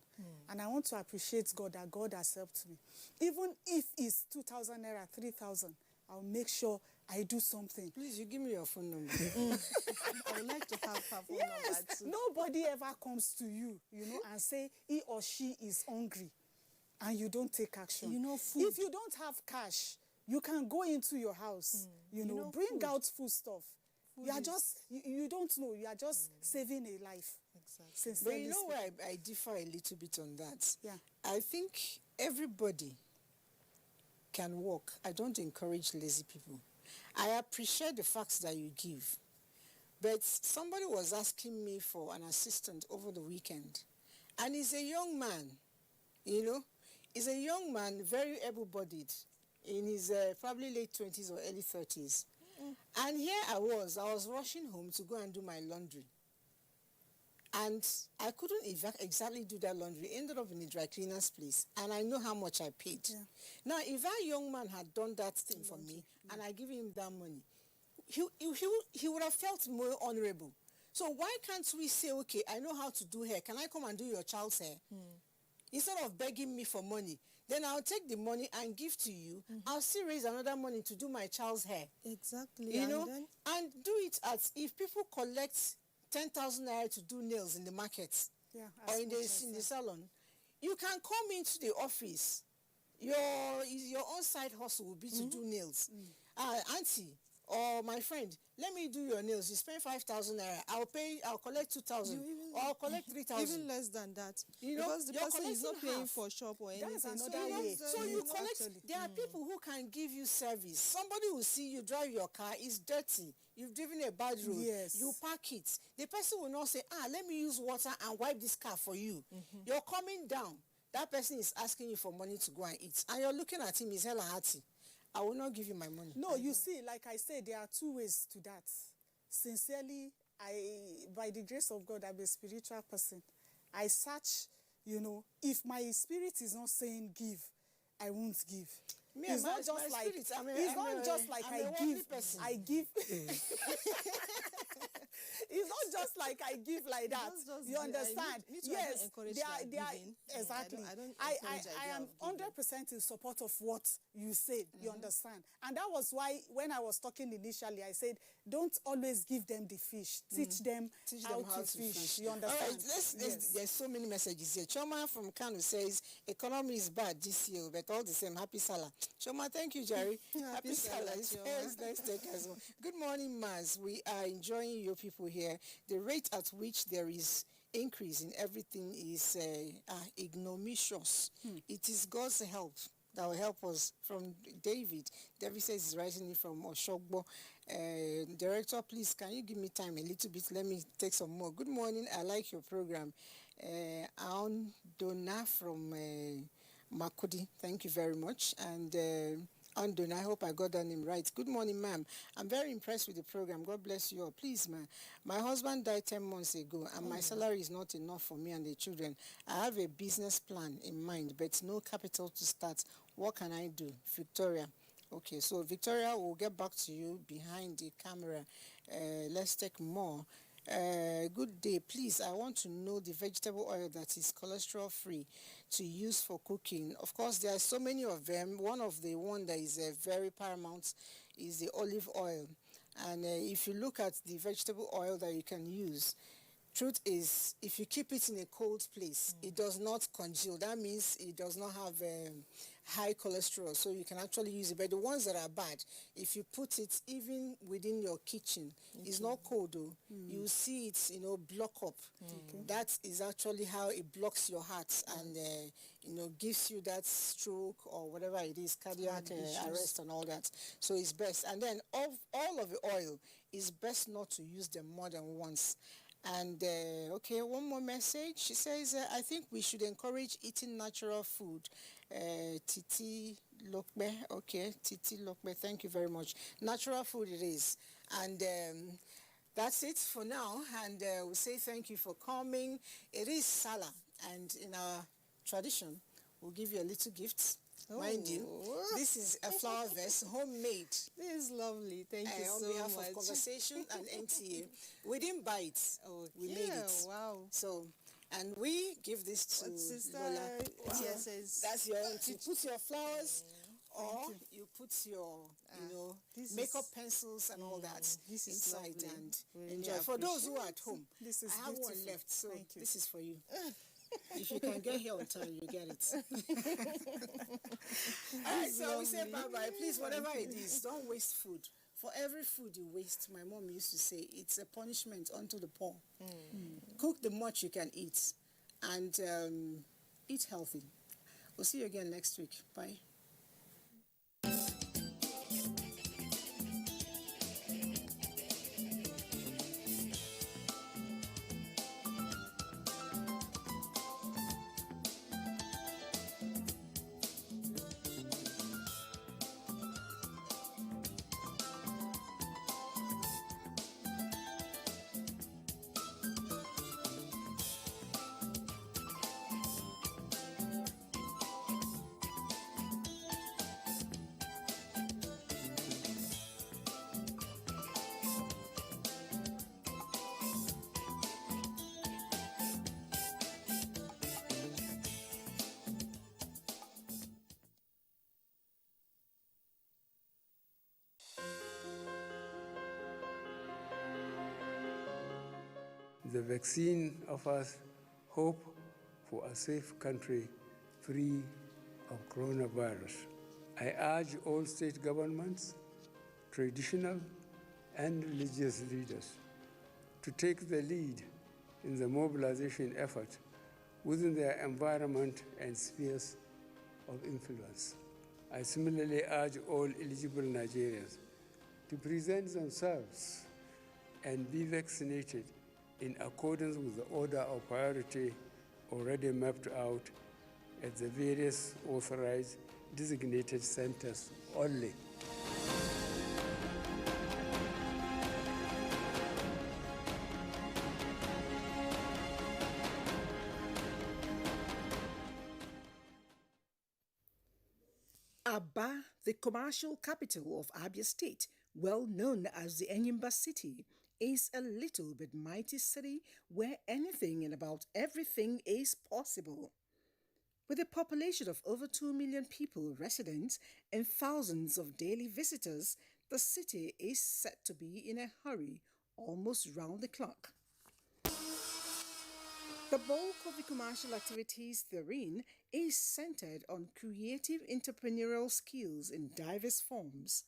And I want to appreciate God that God has helped me. Even if it's 2,000 naira, 3,000, I'll make sure I do something. Please, you give me your phone number. I would like to have her phone number too. Nobody ever comes to you, and say he or she is hungry and you don't take action. Food. If you don't have cash, you can go into your house, bring food. out food stuff. You are just, you don't know, you are just saving a life. Exactly. But you know where I differ a little bit on that? Yeah. I think everybody can work. I don't encourage lazy people. I appreciate the facts that you give. But somebody was asking me for an assistant over the weekend. And he's a young man, He's a young man, very able-bodied, in his probably late 20s or early 30s. And here I was rushing home to go and do my laundry. And I couldn't exactly do that laundry. Ended up in a dry cleaner's place. And I know how much I paid. Yeah. Now, if that young man had done that thing for me, and I give him that money, he would have felt more honorable. So why can't we say, okay, I know how to do hair. Can I come and do your child's hair? Instead of begging me for money, then I'll take the money and give to you. I'll still raise another money to do my child's hair. Exactly. And do it as if people collect 10,000 naira to do nails in the market or in the salon. You can come into the office. Your own side hustle will be to do nails. Auntie or my friend, let me do your nails. You spend 5,000 naira. I'll collect 2,000 or I'll collect 3,000. Even less than that. You know, because the person is not paying half. for shop or anything. That's another way. So you collect. There are people who can give you service. Somebody will see you drive your car, it's dirty. You've driven a bad road. Yes. You park it. The person will not say, let me use water and wipe this car for you. You're coming down. That person is asking you for money to go and eat. And you're looking at him, he's hella hearty. I will not give you my money. No, you see, like I said, there are two ways to that. Sincerely, by the grace of God, I'm a spiritual person. I search, if my spirit is not saying give, I won't give. It's not just like I give. Person. I give. It's not just like I give like that. You understand? Yes, they are exactly. I am 100% in support of what you said. You understand? And that was why when I was talking initially, I said, don't always give them the fish. Teach them how to fish. You understand? All right, there's so many messages here. Choma from Kano says, economy is bad this year, but all the same, happy Salah. Choma, thank you, Jerry. Happy Salah. Let's take as well. Good morning, Maz. We are enjoying your people here. The rate at which there is increase in everything is ignominious. It is God's help that will help us. From David. David says he's writing it from Oshogbo. Director, please, can you give me time a little bit? Let me take some more. Good morning. I like your program. Aun Donna from Makudi. Thank you very much. And Andon, I hope I got that name right. Good morning, ma'am. I'm very impressed with the program. God bless you all. Please, ma'am. My husband died 10 months ago, and my salary is not enough for me and the children. I have a business plan in mind, but no capital to start. What can I do? Victoria. Okay, so Victoria, we'll get back to you behind the camera. Let's take more. Good day. Please, I want to know the vegetable oil that is cholesterol-free to use for cooking. Of course, there are so many of them. One that is very paramount is the olive oil. And if you look at the vegetable oil that you can use, Truth is, if you keep it in a cold place, it does not congeal. That means it does not have high cholesterol, so you can actually use it. But the ones that are bad, if you put it even within your kitchen, it's not cold though. You see it, block up. That is actually how it blocks your heart and, gives you that stroke or whatever it is, cardiac arrest and all that. So it's best. And then all of the oil, it's best not to use them more than once. And, okay, one more message. She says, I think we should encourage eating natural food. Titi Lokbe, okay, Titi Lokbe, thank you very much. Natural food it is. And that's it for now. And we'll say thank you for coming. It is Salah. And in our tradition, we'll give you a little gift. Mind you, this is a flower vase, homemade. This is lovely. Thank you so much. On behalf of Conversation and NTA. We didn't buy it. We made it. Wow. So, and we give this to Sister Lola. Wow. That's your own. You put your flowers or you put your, makeup pencils and all that inside and really enjoy. For those who are at home, This is I have beautiful. one left, so this is for you. If you can get here on time, you get it. All right, so we say bye-bye. Please, whatever it is, don't waste food. For every food you waste, my mom used to say, it's a punishment unto the poor. Cook the much you can eat and eat healthy. We'll see you again next week. Bye. The vaccine offers hope for a safe country free of coronavirus. I urge all state governments, traditional and religious leaders to take the lead in the mobilization effort within their environment and spheres of influence. I similarly urge all eligible Nigerians to present themselves and be vaccinated in accordance with the order of priority already mapped out at the various authorized designated centers only. Aba, the commercial capital of Abia State, well known as the Enyimba City, is a little but mighty city where anything and about everything is possible. With a population of over 2 million people residents and thousands of daily visitors, the city is said to be in a hurry almost round the clock. The bulk of the commercial activities therein is centered on creative entrepreneurial skills in diverse forms,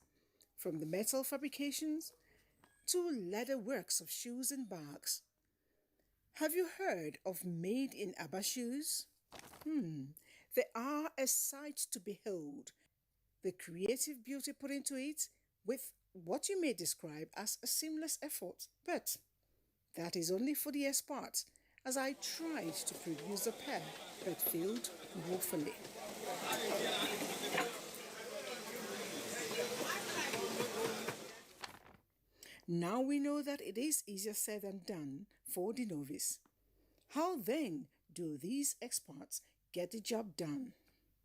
from the metal fabrications to leather works of shoes and bags. Have you heard of made in Aba shoes? They are a sight to behold. The creative beauty put into it with what you may describe as a seamless effort, but that is only for the expert, as I tried to produce a pair but failed woefully. Now we know that it is easier said than done for the novice. How then do these experts get the job done?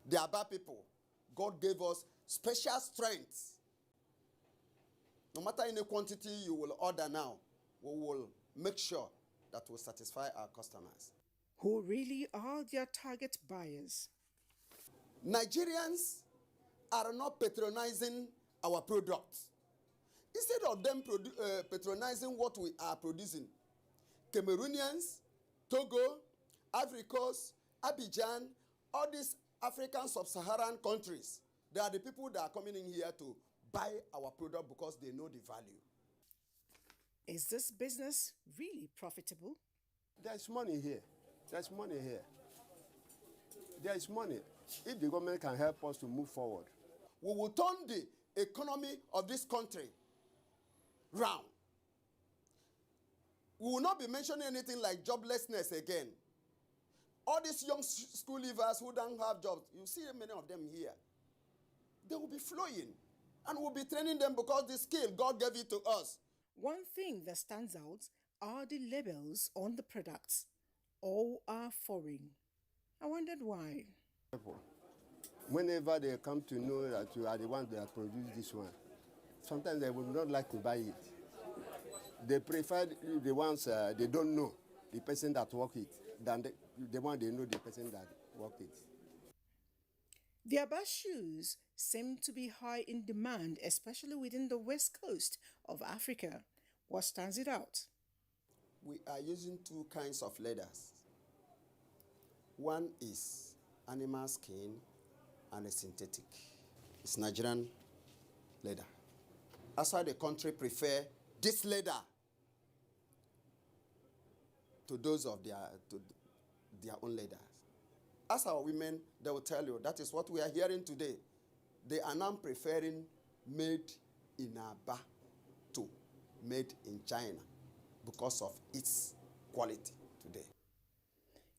The Aba people, God gave us special strength. No matter any quantity you will order now, we will make sure that will satisfy our customers. Who really are their target buyers? Nigerians are not patronizing our products. Instead of them patronizing what we are producing, Cameroonians, Togo, Ivory Coast, Abidjan, all these African sub-Saharan countries, they are the people that are coming in here to buy our product because they know the value. Is this business really profitable? There's money here. There's money here. There is money. If the government can help us to move forward, we will turn the economy of this country round. We will not be mentioning anything like joblessness again. All these young school leavers who don't have jobs, you see many of them here. They will be flowing, and we'll be training them because the skill, God gave it to us. One thing that stands out are the labels on the products. All are foreign. I wondered why. Whenever they come to know that you are the one that produced this one, sometimes they would not like to buy it. They prefer the ones they don't know, the person that worked it, than the one they know, the person that worked it. The Abba shoes seem to be high in demand, especially within the west coast of Africa. What stands it out? We are using two kinds of leathers. One is animal skin and a synthetic. It's Nigerian leather. That's why the country prefer this leather to those of their own leathers. As our women, they will tell you, that is what we are hearing today. They are now preferring made in Aba to made in China because of its quality today.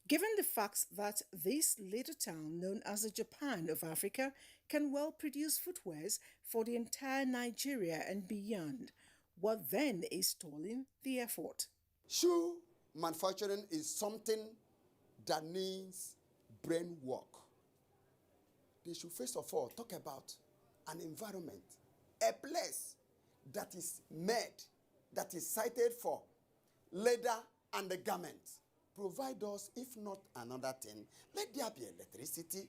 Given the fact that this little town, known as the Japan of Africa, can well produce footwears for the entire Nigeria and beyond, what then is stalling the effort? Shoe manufacturing is something that needs brain work. They should first of all talk about an environment, a place that is made, that is cited for leather and the garment. Provide us, if not another thing, let there be electricity,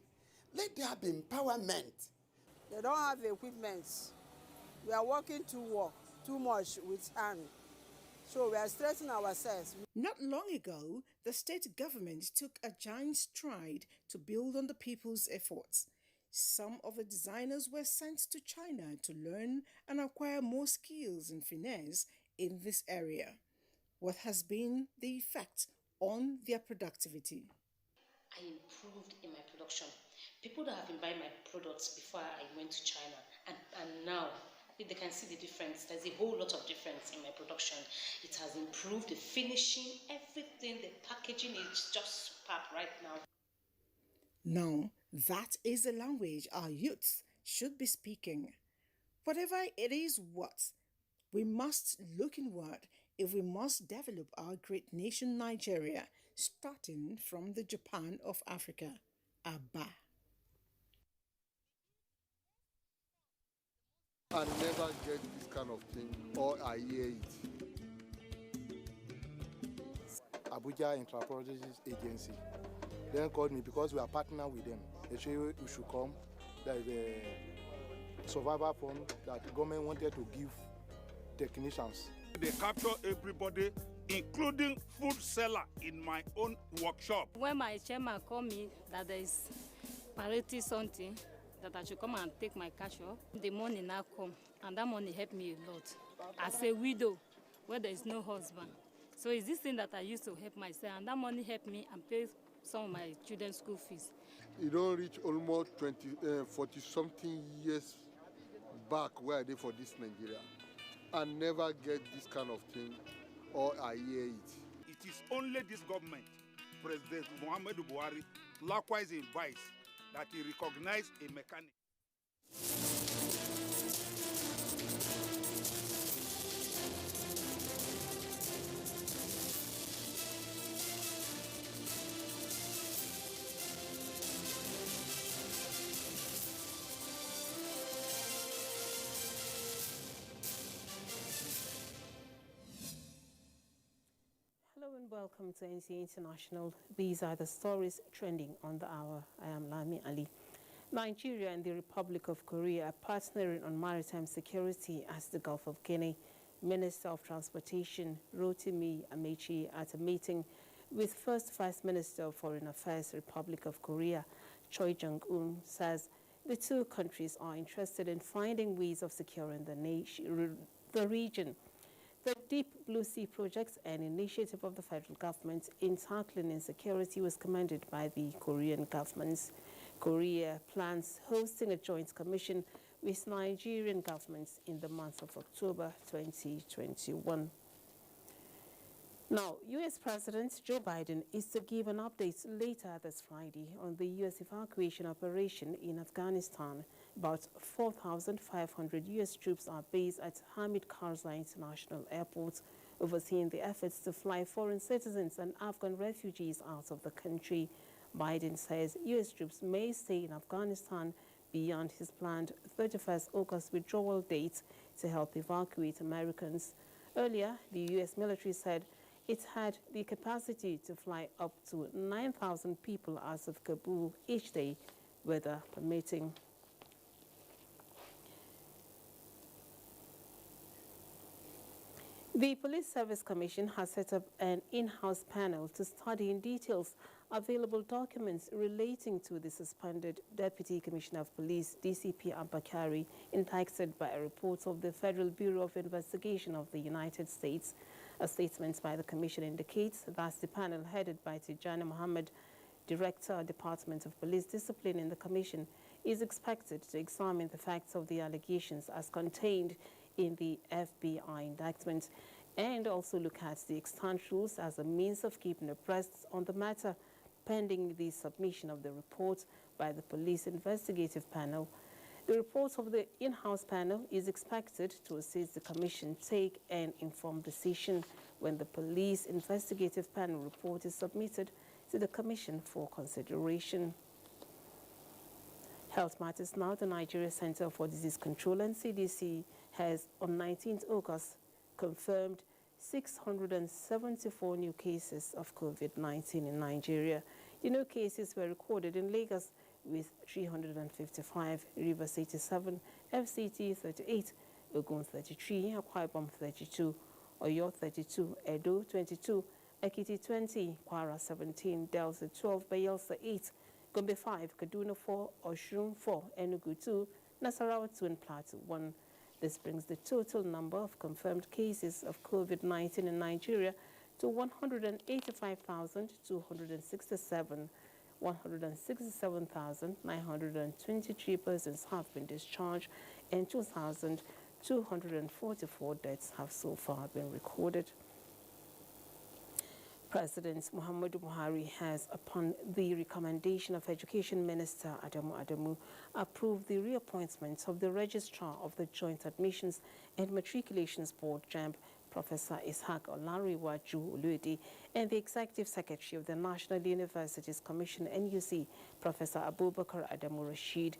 let there be empowerment. They don't have the equipment. We are working too much with hand. So we are stressing ourselves. Not long ago, the state government took a giant stride to build on the people's efforts. Some of the designers were sent to China to learn and acquire more skills and finesse in this area. What has been the effect on their productivity? I improved in my production. People that have been buying my products before I went to China and now, they can see the difference. There's a whole lot of difference in my production. It has improved, the finishing, everything, the packaging is just superb right now. Now, that is the language our youths should be speaking. Whatever it is we must look inward if we must develop our great nation Nigeria, starting from the Japan of Africa, Abba. I never get this kind of thing, or I hear it. Abuja Intraproduce Agency then called me because we are partner with them. They say we should come. There is a survivor fund that the government wanted to give technicians. They capture everybody, including food seller in my own workshop. When my chairman called me that there is parity something, that I should come and take my cash off, the money now come, and that money helped me a lot. As a widow, where there is no husband. So it's this thing that I used to help myself, and that money helped me and pay some of my children's school fees. You don't reach almost 40-something years back where I did for this Nigeria. I never get this kind of thing, or I hear it. It is only this government, President Muhammadu Buhari, likewise invites that he recognize a mechanic. Hello and welcome to NTA International. These are the stories trending on the hour. I am Lami Ali. Nigeria and the Republic of Korea are partnering on maritime security as the Gulf of Guinea Minister of Transportation Rotimi Amechi at a meeting with First Vice Minister of Foreign Affairs, Republic of Korea, Choi Jong-un, says the two countries are interested in finding ways of securing the region. The Deep Blue Sea project, an initiative of the federal government in tackling insecurity, was commended by the Korean government. Korea plans hosting a joint commission with Nigerian governments in the month of October 2021. Now, U.S. President Joe Biden is to give an update later this Friday on the U.S. evacuation operation in Afghanistan. About 4,500 U.S. troops are based at Hamid Karzai International Airport, overseeing the efforts to fly foreign citizens and Afghan refugees out of the country. Biden says U.S. troops may stay in Afghanistan beyond his planned 31st August withdrawal date to help evacuate Americans. Earlier, the U.S. military said it had the capacity to fly up to 9,000 people out of Kabul each day, weather permitting. The Police Service Commission has set up an in-house panel to study in details available documents relating to the suspended Deputy Commissioner of Police, DCP Abakari, indicted by a report of the Federal Bureau of Investigation of the United States. A statement by the Commission indicates that the panel, headed by Tijani Mohammed, Director, Department of Police Discipline in the Commission, is expected to examine the facts of the allegations as contained in the FBI indictment and also look at the extant rules as a means of keeping abreast on the matter pending the submission of the report by the Police Investigative Panel. The report of the in-house panel is expected to assist the Commission take an informed decision when the Police Investigative Panel report is submitted to the Commission for consideration. Health matters now. The Nigeria Center for Disease Control and CDC has on 19th August confirmed 674 new cases of COVID-19 in Nigeria. The new cases were recorded in Lagos with 355, Rivers 87, FCT 38, Ogun 33, Akwa Ibom 32, Oyo 32, Edo 22, Ekiti 20, Kwara 17, Delta 12, Bayelsa 8, Gombe 5, Kaduna 4, Oshun 4, Enugu 2, Nasarawa 2, and Plateau 1. This brings the total number of confirmed cases of COVID-19 in Nigeria to 185,267. 167,923 persons have been discharged and 2,244 deaths have so far been recorded. President Muhammadu Buhari has, upon the recommendation of Education Minister Adamu, approved the reappointment of the Registrar of the Joint Admissions and Matriculations Board, JAMB, Professor Ishaq Olariwaju Oluede, and the Executive Secretary of the National Universities Commission, NUC, Professor Abubakar Adamu Rashid.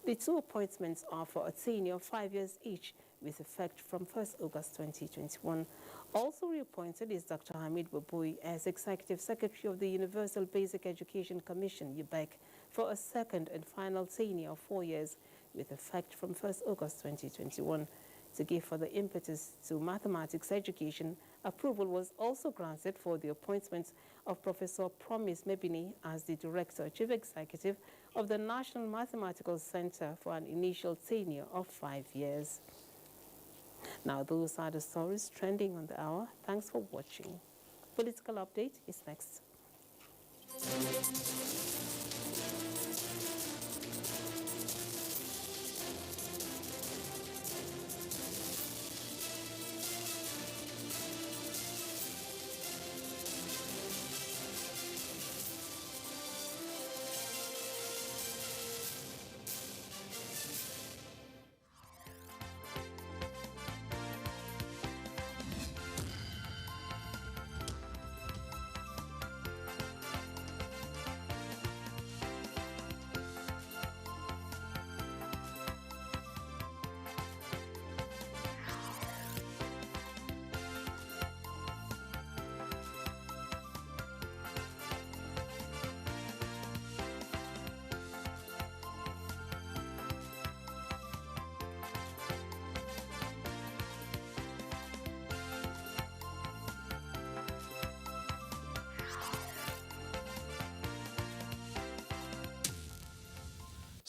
The two appointments are for a tenure of 5 years each, with effect from 1st August 2021. Also reappointed is Dr. Hamid Boboy as Executive Secretary of the Universal Basic Education Commission, UBEC, for a second and final tenure of 4 years, with effect from 1st August 2021. To give further impetus to mathematics education, approval was also granted for the appointment of Professor Promise Mebini as the Director Chief Executive of the National Mathematical Center for an initial tenure of 5 years. Now, those are the stories trending on the hour. Thanks for watching. Political Update is next.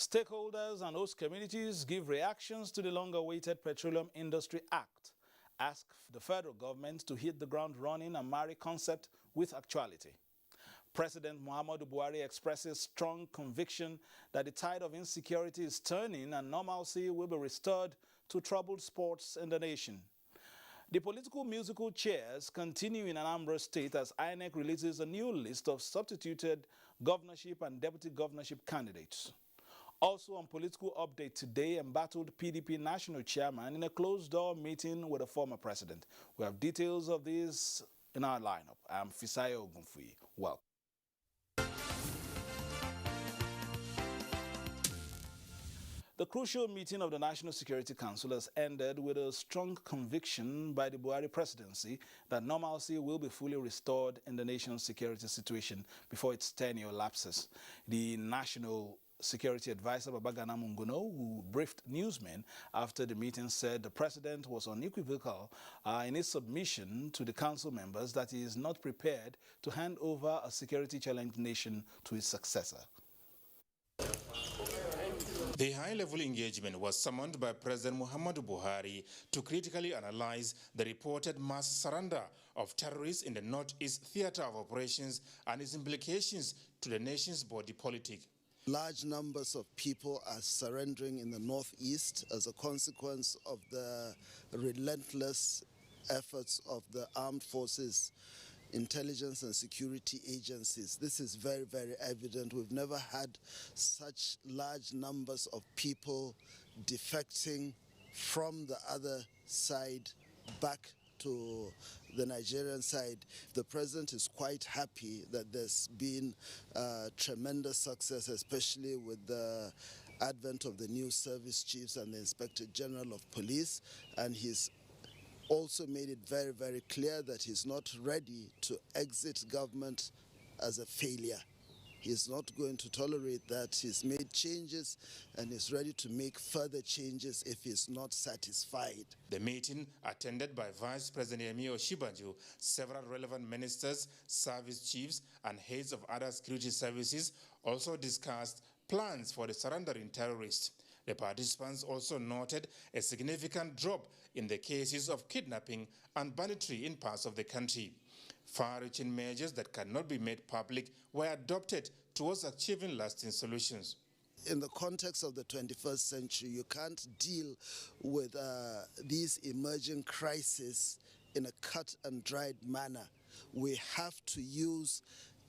Stakeholders and host communities give reactions to the long-awaited Petroleum Industry Act. Ask the federal government to hit the ground running and marry concept with actuality. President Muhammadu Buhari expresses strong conviction that the tide of insecurity is turning and normalcy will be restored to troubled sports in the nation. The political musical chairs continue in Anambra State as INEC releases a new list of substituted governorship and deputy governorship candidates. Also on political update today, embattled PDP national chairman in a closed-door meeting with the former president. We have details of this in our lineup. I'm Fisayo Ogunfuyi. Welcome. The crucial meeting of the National Security Council has ended with a strong conviction by the Buhari presidency that normalcy will be fully restored in the nation's security situation before its tenure lapses. The National Security Advisor Babagana Munguno, who briefed newsmen after the meeting, said the president was unequivocal in his submission to the council members that he is not prepared to hand over a security-challenged nation to his successor. The high-level engagement was summoned by President Muhammadu Buhari to critically analyze the reported mass surrender of terrorists in the Northeast Theater of Operations and its implications to the nation's body politic. Large numbers of people are surrendering in the Northeast as a consequence of the relentless efforts of the armed forces, intelligence and security agencies. This is very, very evident. We've never had such large numbers of people defecting from the other side back to the Nigerian side. The president is quite happy that there's been tremendous success, especially with the advent of the new service chiefs and the Inspector General of Police, and he's also made it very, very clear that he's not ready to exit government as a failure. He's not going to tolerate that. He's made changes and is ready to make further changes if he's not satisfied. The meeting, attended by Vice President Yemi Osinbajo, several relevant ministers, service chiefs, and heads of other security services, also discussed plans for the surrendering terrorists. The participants also noted a significant drop in the cases of kidnapping and banditry in parts of the country. Far-reaching measures that cannot be made public were adopted towards achieving lasting solutions. In the context of the 21st century, you can't deal with these emerging crises in a cut-and-dried manner. We have to use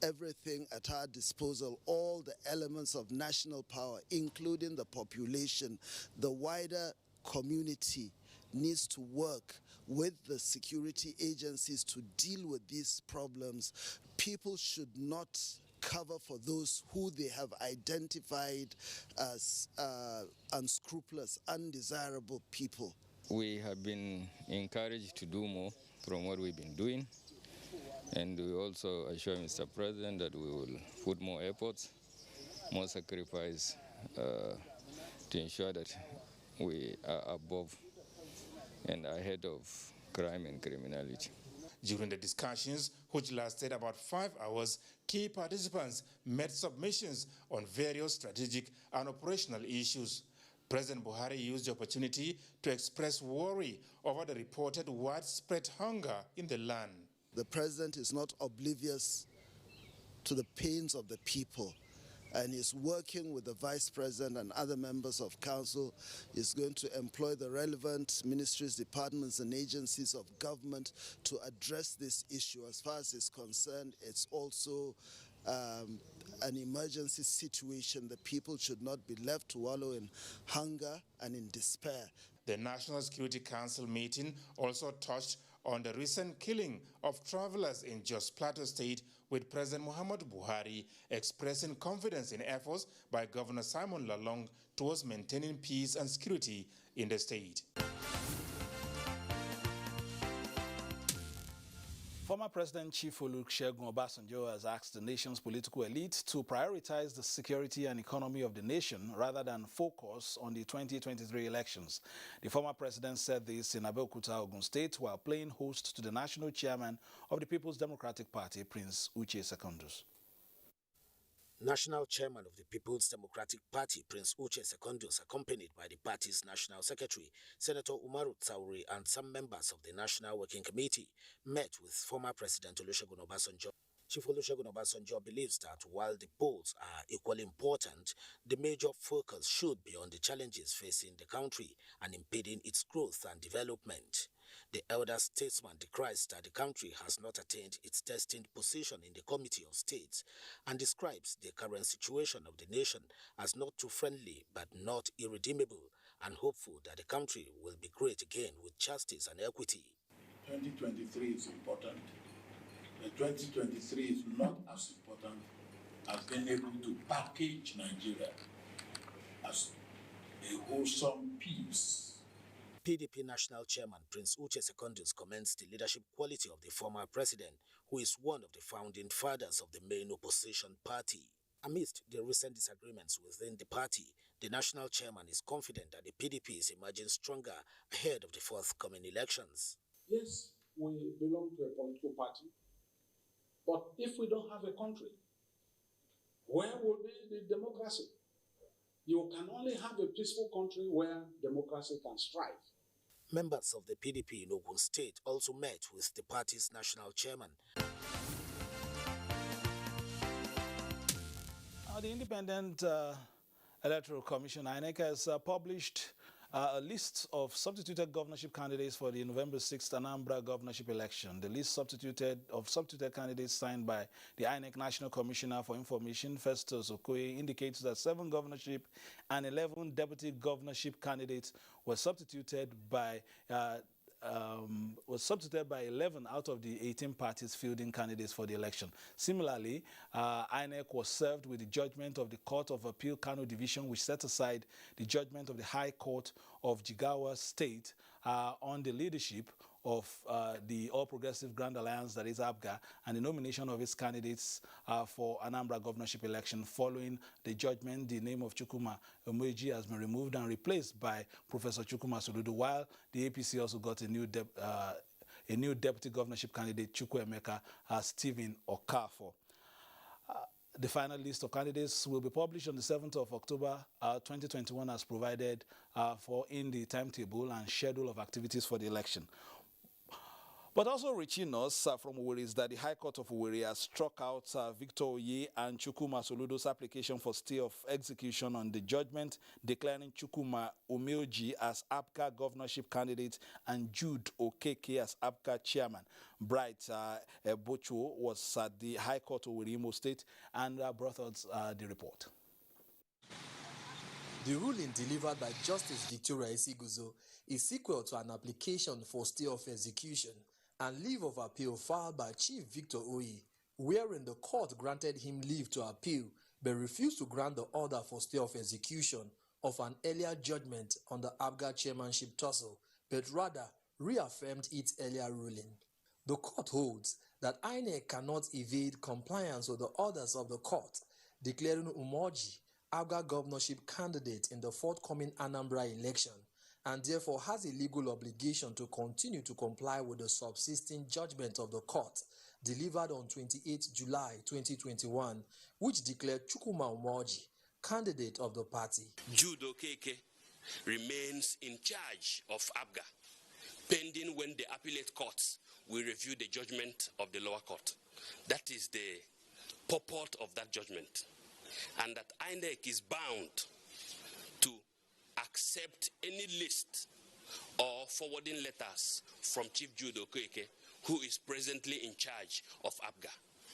everything at our disposal, all the elements of national power, including the population. The wider community needs to work with the security agencies to deal with these problems. People should not cover for those who they have identified as unscrupulous, undesirable people. We have been encouraged to do more from what we've been doing. And we also assure Mr. President that we will put more efforts, more sacrifice to ensure that we are above and ahead of crime and criminality. During the discussions, which lasted about 5 hours, key participants made submissions on various strategic and operational issues. President Buhari used the opportunity to express worry over the reported widespread hunger in the land. The president is not oblivious to the pains of the people, and is working with the vice president and other members of council. Is going to employ the relevant ministries, departments, and agencies of government to address this issue. As far as it's concerned, it's also an emergency situation. The people should not be left to wallow in hunger and in despair. The National Security Council meeting also touched on the recent killing of travelers in Jos Plateau State, with President Muhammadu Buhari expressing confidence in efforts by Governor Simon Lalong towards maintaining peace and security in the state. Former President Chief Olusegun Obasanjo has asked the nation's political elite to prioritize the security and economy of the nation rather than focus on the 2023 elections. The former president said this in Abuja, Ogun State, while playing host to the national chairman of the People's Democratic Party, Prince Uche Secondus. National Chairman of the People's Democratic Party, Prince Uche Secondus, accompanied by the party's National Secretary, Senator Umaru Tsauri, and some members of the National Working Committee, met with former President Olusegun Obasanjo. Chief Olusegun Obasanjo believes that while the polls are equally important, the major focus should be on the challenges facing the country and impeding its growth and development. The elder statesman decries that the country has not attained its destined position in the Committee of States and describes the current situation of the nation as not too friendly but not irredeemable, and hopeful that the country will be great again with justice and equity. 2023 is important. The 2023 is not as important as being able to package Nigeria as a wholesome peace. PDP National Chairman Prince Uche Secondus commends the leadership quality of the former president, who is one of the founding fathers of the main opposition party. Amidst the recent disagreements within the party, the national chairman is confident that the PDP is emerging stronger ahead of the forthcoming elections. Yes, we belong to a political party, but if we don't have a country, where will be the democracy? You can only have a peaceful country where democracy can strive. Members of the PDP in Ogun State also met with the party's national chairman. The Independent Electoral Commission, INEC, has published a list of substituted governorship candidates for the November 6th Anambra governorship election. The list substituted candidates signed by the INEC National Commissioner for Information, Festus Okoye, indicates that 7 governorship and 11 deputy governorship candidates were substituted by 11 out of the 18 parties fielding candidates for the election. Similarly, INEC was served with the judgment of the Court of Appeal Kano Division, which set aside the judgment of the High Court of Jigawa State on the leadership of the All Progressive Grand Alliance, that is ABGA, and the nomination of its candidates for Anambra governorship election. Following the judgment, the name of Chukwuma Umeji has been removed and replaced by Professor Chukwuma Soludo, while the APC also got a new deputy governorship candidate, Chukwuemeka Stephen Okafor. The final list of candidates will be published on the 7th of October 2021 as provided for in the timetable and schedule of activities for the election. But also reaching us from Owerri is that the High Court of Owerri has struck out Victor Oye and Chukwuma Soludo's application for stay of execution on the judgment declaring Chukwuma Umeoji as APGA governorship candidate and Jude Okeke as APGA chairman. Bright Bocho was at the High Court of Owerri, Imo State, and brought us the report. The ruling delivered by Justice Victoria Isiguzo is sequel to an application for stay of execution and leave of appeal filed by Chief Victor Oye, wherein the court granted him leave to appeal but refused to grant the order for stay of execution of an earlier judgment on the APGA chairmanship tussle, but rather reaffirmed its earlier ruling. The court holds that INEC cannot evade compliance with the orders of the court, declaring Umoji APGA governorship candidate in the forthcoming Anambra election, and therefore has a legal obligation to continue to comply with the subsisting judgment of the court delivered on 28 July 2021, which declared Chukwuma Umoji candidate of the party. Jude Okeke remains in charge of APGA, pending when the appellate courts will review the judgment of the lower court. That is the purport of that judgment, and that INEC is bound to accept any list or forwarding letters from Chief Jude Okeke, who is presently in charge of APGA.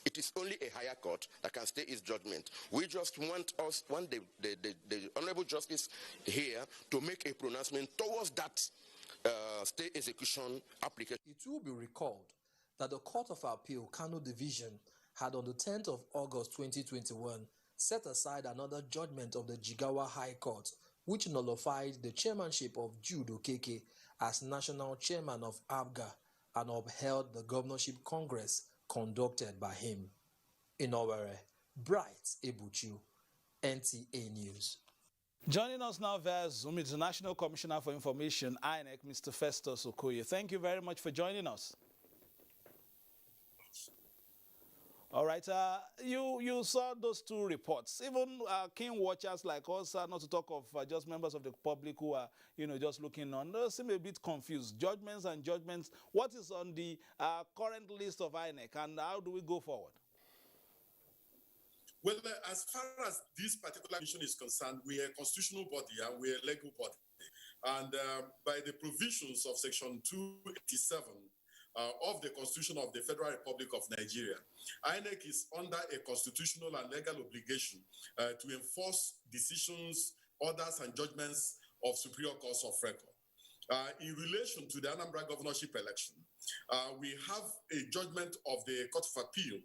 It is only a higher court that can stay its judgment. We just want the Honorable Justice here to make a pronouncement towards that stay execution application. It will be recalled that the Court of Appeal Kano Division had on the 10th of August 2021 set aside another judgment of the Jigawa High Court, which nullified the chairmanship of Jude Okeke as national chairman of APGA and upheld the governorship congress conducted by him. In Owerri, Bright Ebuchu, NTA News. Joining us now via Zoom is the National Commissioner for Information, INEC, Mr. Festus Okoye. Thank you very much for joining us. All right, you saw those two reports. Even keen watchers like us, not to talk of just members of the public who are, just looking on, they seem a bit confused. Judgments and judgments. What is on the current list of INEC, and how do we go forward? Well, as far as this particular mission is concerned, we are a constitutional body and we are a legal body. And by the provisions of Section 287 of the Constitution of the Federal Republic of Nigeria, INEC is under a constitutional and legal obligation to enforce decisions, orders, and judgments of Superior Courts of Record. In relation to the Anambra governorship election, we have a judgment of the Court of Appeal,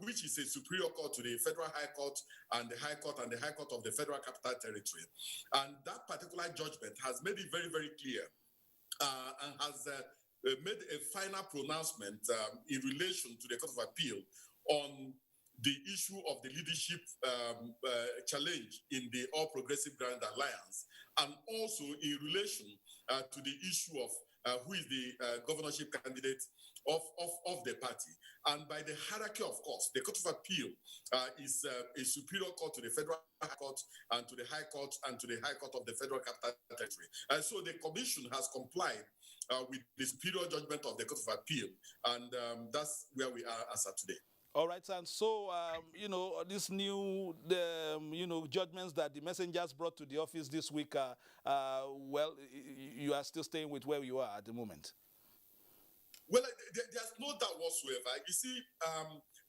which is a superior court to the Federal High Court and the High Court of the Federal Capital Territory. And that particular judgment has made it very, very clear and has made a final pronouncement in relation to the Court of Appeal on the issue of the leadership challenge in the All Progressive Grand Alliance, and also in relation to the issue of who is the governorship candidate of the party. And by the hierarchy, of course, the Court of Appeal is a superior court to the Federal High Court and to the High Court and to the High Court of the Federal Capital Territory. And so the Commission has complied with the superior judgment of the Court of Appeal, and that's where we are as of today. All right, and so, this new, judgments that the messengers brought to the office this week, well, you are still staying with where you are at the moment. Well, there's no doubt whatsoever. You see,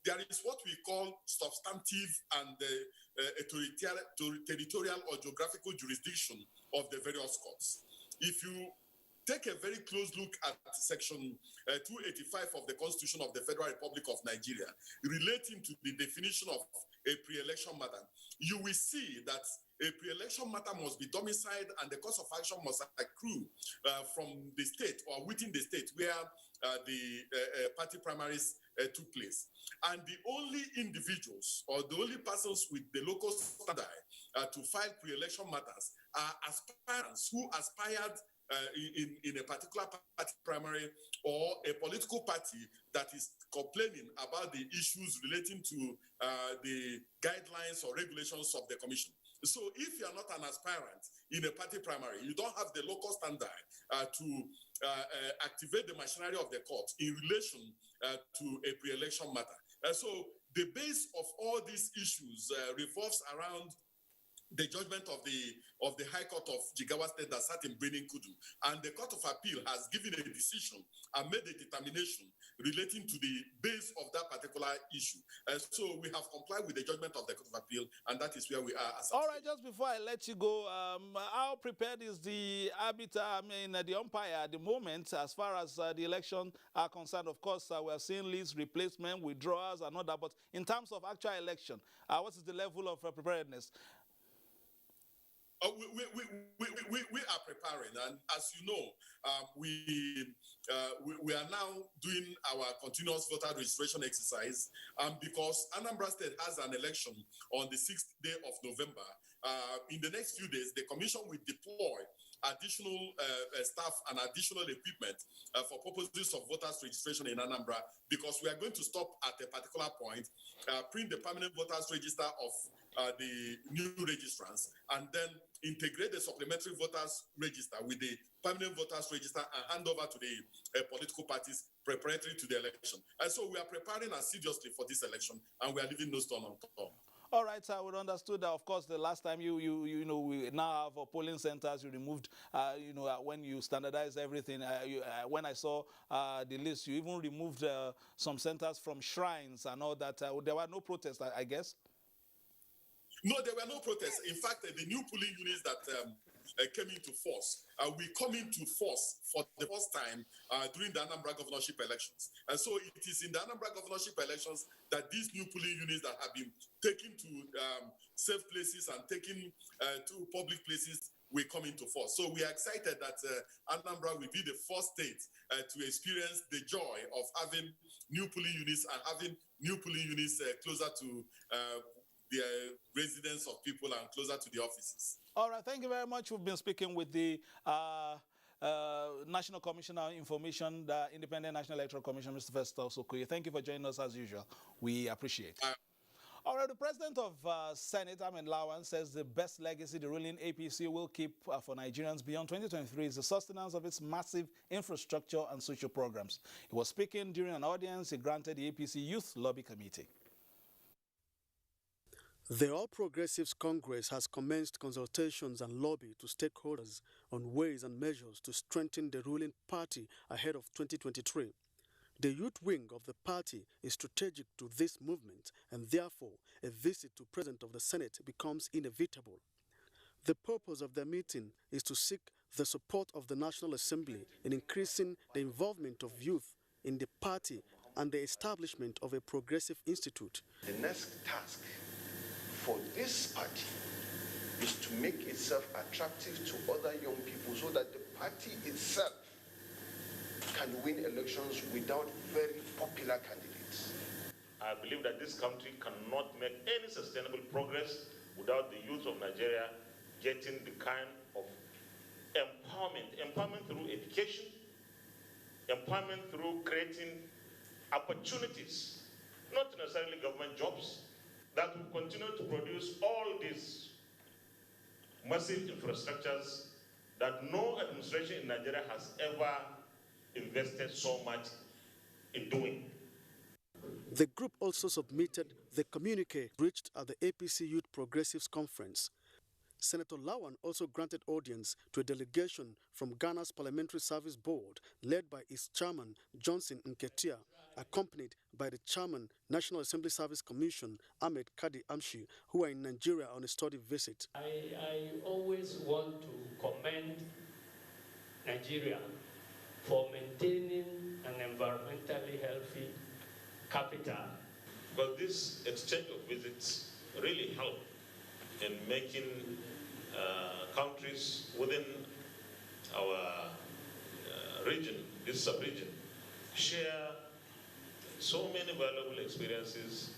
there is what we call substantive and territorial or geographical jurisdiction of the various courts. If you take a very close look at Section 285 of the Constitution of the Federal Republic of Nigeria relating to the definition of a pre-election matter, you will see that a pre-election matter must be domiciled and the course of action must accrue from the state or within the state where the party primaries took place. And the only individuals or the only persons with the local standard to file pre-election matters are aspirants who aspired in a particular party primary or a political party that is complaining about the issues relating to the guidelines or regulations of the commission. So if you are not an aspirant in a party primary, you don't have the local standard to activate the machinery of the court in relation to a pre-election matter. So the base of all these issues revolves around the judgment of the High Court of Jigawa State that sat in Benin Kudu. And the Court of Appeal has given a decision and made a determination relating to the base of that particular issue. So we have complied with the judgment of the Court of Appeal, and that is where we are. All right, just before I let you go, how prepared is the the umpire at the moment as far as the election are concerned? Of course, we are seeing list replacement, withdrawals, and all that, but in terms of actual election, what is the level of preparedness? We are preparing, and as you know, we are now doing our continuous voter registration exercise, because Anambra State has an election on the 6th day of November. In the next few days, the Commission will deploy additional staff and additional equipment for purposes of voters registration in Anambra, because we are going to stop at a particular point, print the permanent voters register of the new registrants, and then integrate the supplementary voters register with the permanent voters register and hand over to the political parties preparatory to the election. And so we are preparing assiduously for this election, and we are leaving no stone unturned. All right, sir. We understood that. Of course, the last time we now have polling centers. You removed, when you standardize everything. When I saw the list, you even removed some centers from shrines and all that. There were no protests, I guess. No, there were no protests. In fact, the new polling units that came into force, we come into force for the first time during the Anambra governorship elections. And so it is in the Anambra governorship elections that these new polling units that have been taken to safe places and taken to public places will come into force. So we are excited that Anambra will be the first state to experience the joy of having new polling units and having new polling units closer to the residence of people and closer to the offices. All right, thank you very much. We've been speaking with the National Commissioner on Information, the Independent National Electoral Commission, Mr. Festus Okoye. Thank you for joining us as usual. We appreciate it. All right, the president of Senate, Ahmed Lawan, says the best legacy the ruling APC will keep for Nigerians beyond 2023 is the sustenance of its massive infrastructure and social programs. He was speaking during an audience he granted the APC Youth Lobby Committee. The All Progressives Congress has commenced consultations and lobby to stakeholders on ways and measures to strengthen the ruling party ahead of 2023. The youth wing of the party is strategic to this movement, and therefore a visit to President of the Senate becomes inevitable. The purpose of the meeting is to seek the support of the National Assembly in increasing the involvement of youth in the party and the establishment of a progressive institute. The next task for this party is to make itself attractive to other young people so that the party itself can win elections without very popular candidates. I believe that this country cannot make any sustainable progress without the youth of Nigeria getting the kind of empowerment through education, empowerment through creating opportunities, not necessarily government jobs, that will continue to produce all these massive infrastructures that no administration in Nigeria has ever invested so much in doing. The group also submitted the communique reached at the APC Youth Progressives Conference. Senator Lawan also granted audience to a delegation from Ghana's Parliamentary Service Board, led by its chairman, Johnson Nketia, accompanied by the chairman, National Assembly Service Commission, Ahmed Kadi Amshi, who are in Nigeria on a study visit. I always want to commend Nigeria for maintaining an environmentally healthy capital. But this exchange of visits really help in making countries within our region, this sub-region, share so many valuable experiences.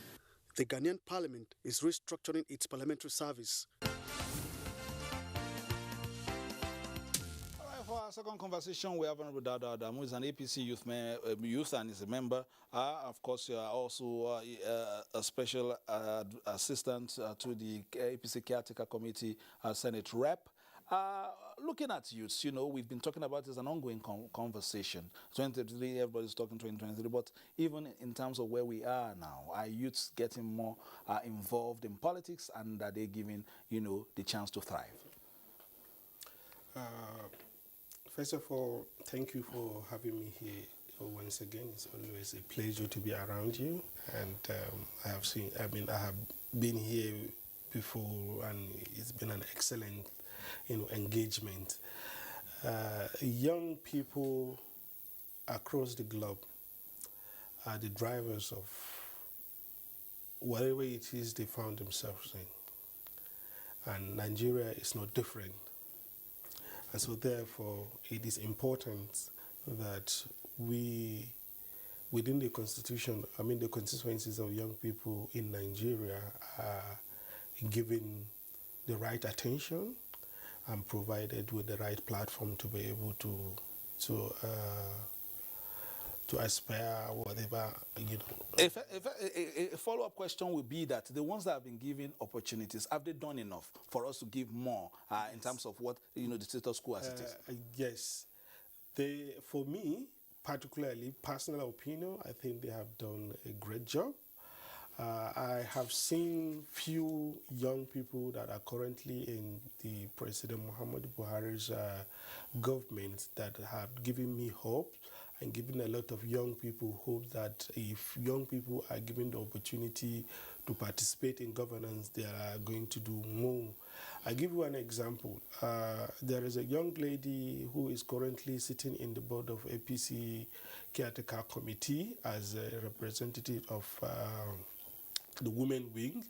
The Ghanaian parliament is restructuring its parliamentary service. For our second conversation, we have Honorable Dada Adamu, who is an APC youth and is a member. Of course, you are also a special assistant to the APC Caretaker Committee Senate Rep. Looking at youths, you know, we've been talking about this, an ongoing conversation. 2023, everybody's talking 2023, but even in terms of where we are now, are youths getting more involved in politics, and are they given, you know, the chance to thrive? First of all, thank you for having me here once again. It's always a pleasure to be around you. And I have been here before, and it's been an excellent, engagement. Young people across the globe are the drivers of whatever it is they found themselves in. And Nigeria is no different. And so therefore, it is important that we, within the constitution, the constituencies of young people in Nigeria are given the right attention and provided with the right platform to be able to aspire whatever, A follow-up question would be that the ones that have been given opportunities, have they done enough for us to give more in terms of what, the status quo as it is? Yes. For me, particularly, personal opinion, I think they have done a great job. I have seen few young people that are currently in the President Muhammadu Buhari's government that have given me hope and given a lot of young people hope that if young people are given the opportunity to participate in governance, they are going to do more. I give you an example. There is a young lady who is currently sitting in the board of APC Caretaker Committee as a representative of the women wing,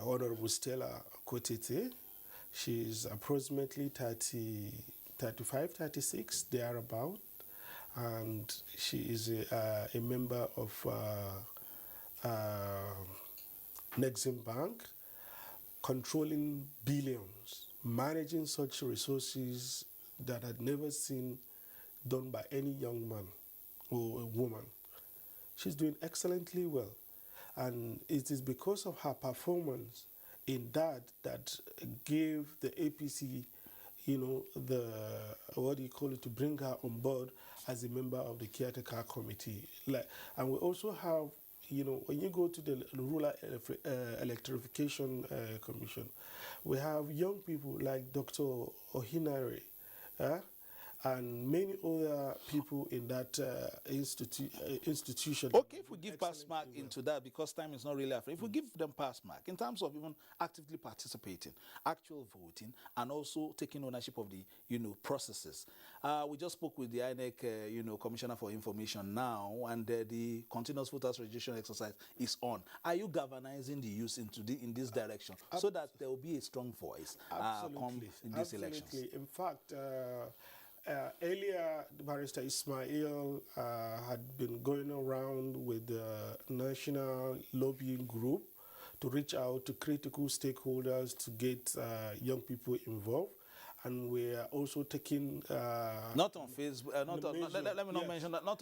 Honorable Stella Kotete. She is approximately 35, 36, thereabout, and she is a member of Nexim Bank, controlling billions, managing such resources that I'd never seen done by any young man or a woman. She's doing excellently well. And it is because of her performance in that gave the APC, the, what do you call it, to bring her on board as a member of the caretaker committee. And we also have, when you go to the Rural Electrification Commission, we have young people like Dr. Ohinare, and many other people in that institution. Okay, if we give pass mark into that, because time is not really after, if we give them pass mark in terms of even actively participating, actual voting, and also taking ownership of the processes. We just spoke with the INEC Commissioner for Information now, and the continuous voters registration exercise is on. Are you galvanizing the youth in this direction so that there will be a strong voice come in these elections? In fact, earlier, Barrister Ismail had been going around with the National Lobbying Group to reach out to critical stakeholders to get young people involved. And we are also taking not on Facebook. Let me not mention that. Not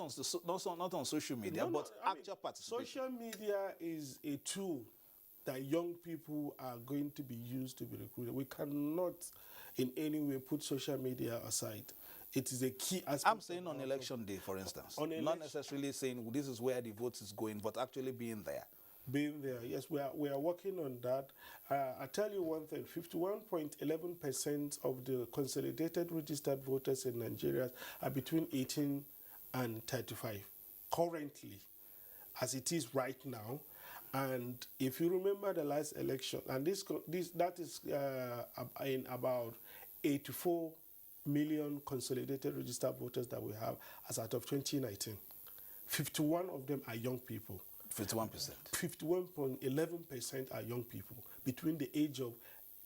on social media, but actual participation. Social media is a tool that young people are going to be used to be recruited. We cannot in any way put social media aside. It is a key aspect. I'm saying on election day, for instance. Not necessarily saying this is where the vote is going, but actually being there. Being there, yes, we are working on that. I tell you one thing, 51.11% of the consolidated registered voters in Nigeria are between 18 and 35, currently, as it is right now. And if you remember the last election, and that is in about 84 million consolidated registered voters that we have as out of 2019. 51 of them are young people. 51%. 51.11% are young people between the age of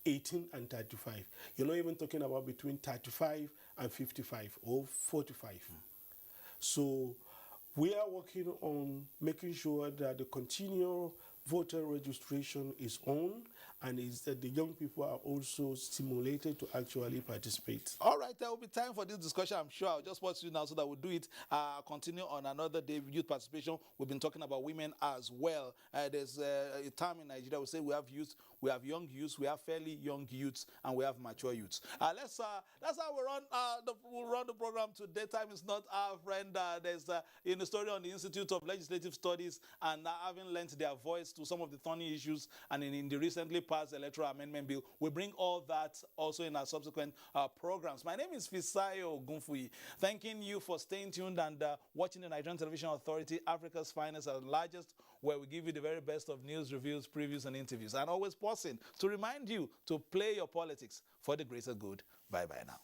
18 and 35. You're not even talking about between 35 and 55 or 45. So we are working on making sure that the continual voter registration is on, and is that the young people are also stimulated to actually participate. All right, there will be time for this discussion, I'm sure. I'll just pause you now so that we'll do it, continue on another day with youth participation. We've been talking about women as well. There's a time in Nigeria we say we have youth, we have young youths, we have fairly young youths, and we have mature youths. That's how we'll run the program today. Time is not our friend. There's in the story on the Institute of Legislative Studies, and having lent their voice to some of the thorny issues, and in the recently passed electoral amendment bill. We bring all that also in our subsequent programs. My name is Fisayo Gunfui. Thanking you for staying tuned and watching the Nigerian Television Authority, Africa's finest and largest, where we give you the very best of news, reviews, previews, and interviews. And always pausing to remind you to play your politics for the greater good. Bye-bye now.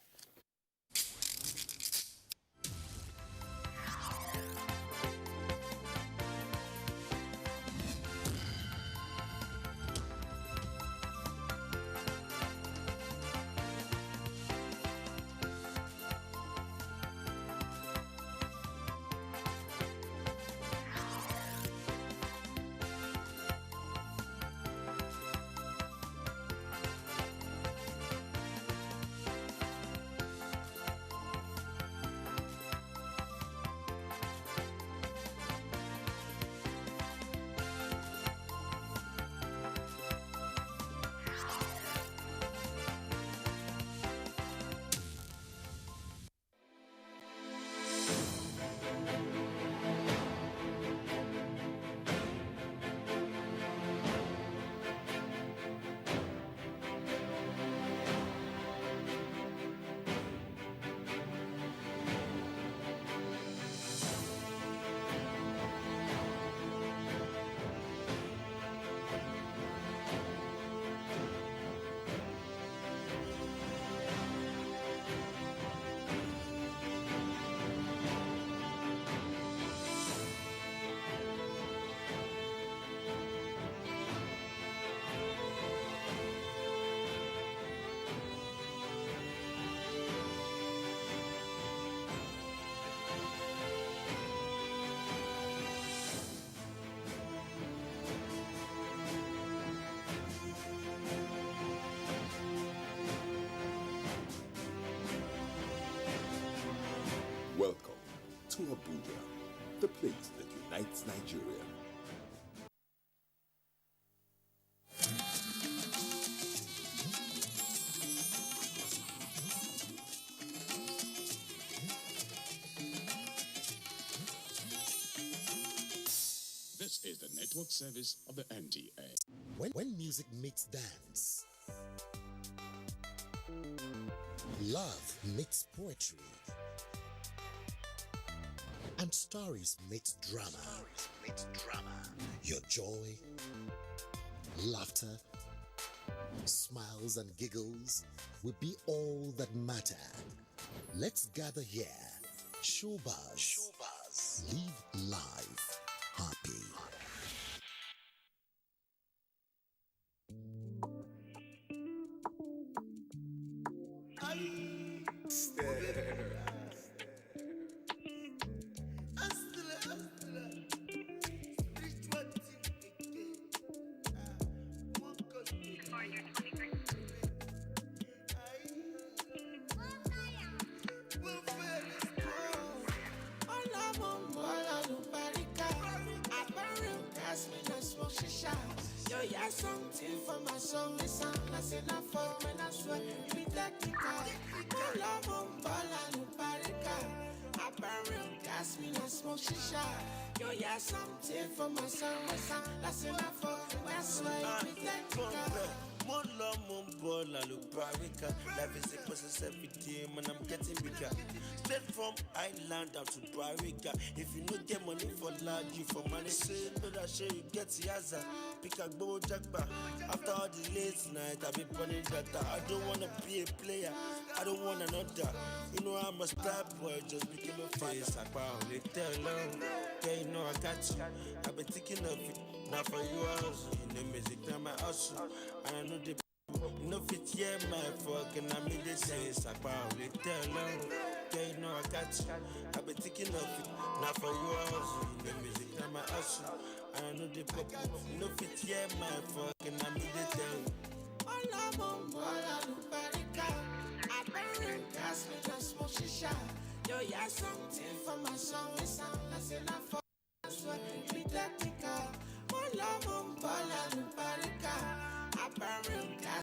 to Abuja, the place that unites Nigeria. This is the network service of the NTA. When music meets dance, love meets poetry, and stories meet drama. Your joy, laughter, smiles and giggles will be all that matter. Let's gather here. Showbuzz. Live life happy. Yo, yeah, something for my song. The sound that's enough for when I swear. Be technical. I love on ball and Parika. I burn real gas, me no smoke shisha. Yo, yeah, something for my song. The sound that's enough for when I swear. Be technical. More love, more ball, I look Barrica. Life is a process every day, man, I'm getting bigger. Straight from Island down to Barrica. If you no get money for lad, you for money. Say, no, that sure you get Yaza. Pick a go jackpot. After all the late night, I've been burning data. I don't wanna be a player, I don't want another. You know I'm a star boy, just became a face. I bow, they tell long. Yeah, you know I got you. I've been thinking of it. Now for you, I hustle. You know music, now my hustle. And I know the no fit, yeah, my fucking I mean they say it's about they tell long. Yeah, you know I got you. I've been thinking of it. Now for you, I hustle. You know music, now my hustle. And I know the pop. No fit, yeah, my fucking I mean they tell. All I'm on board, I look Barrica. I burn gas, me no smoke shisha. Yo, yeah, something for my song. The sound that's enough for that's what be technical. All I'm on board, I look Barrica. I burn gas.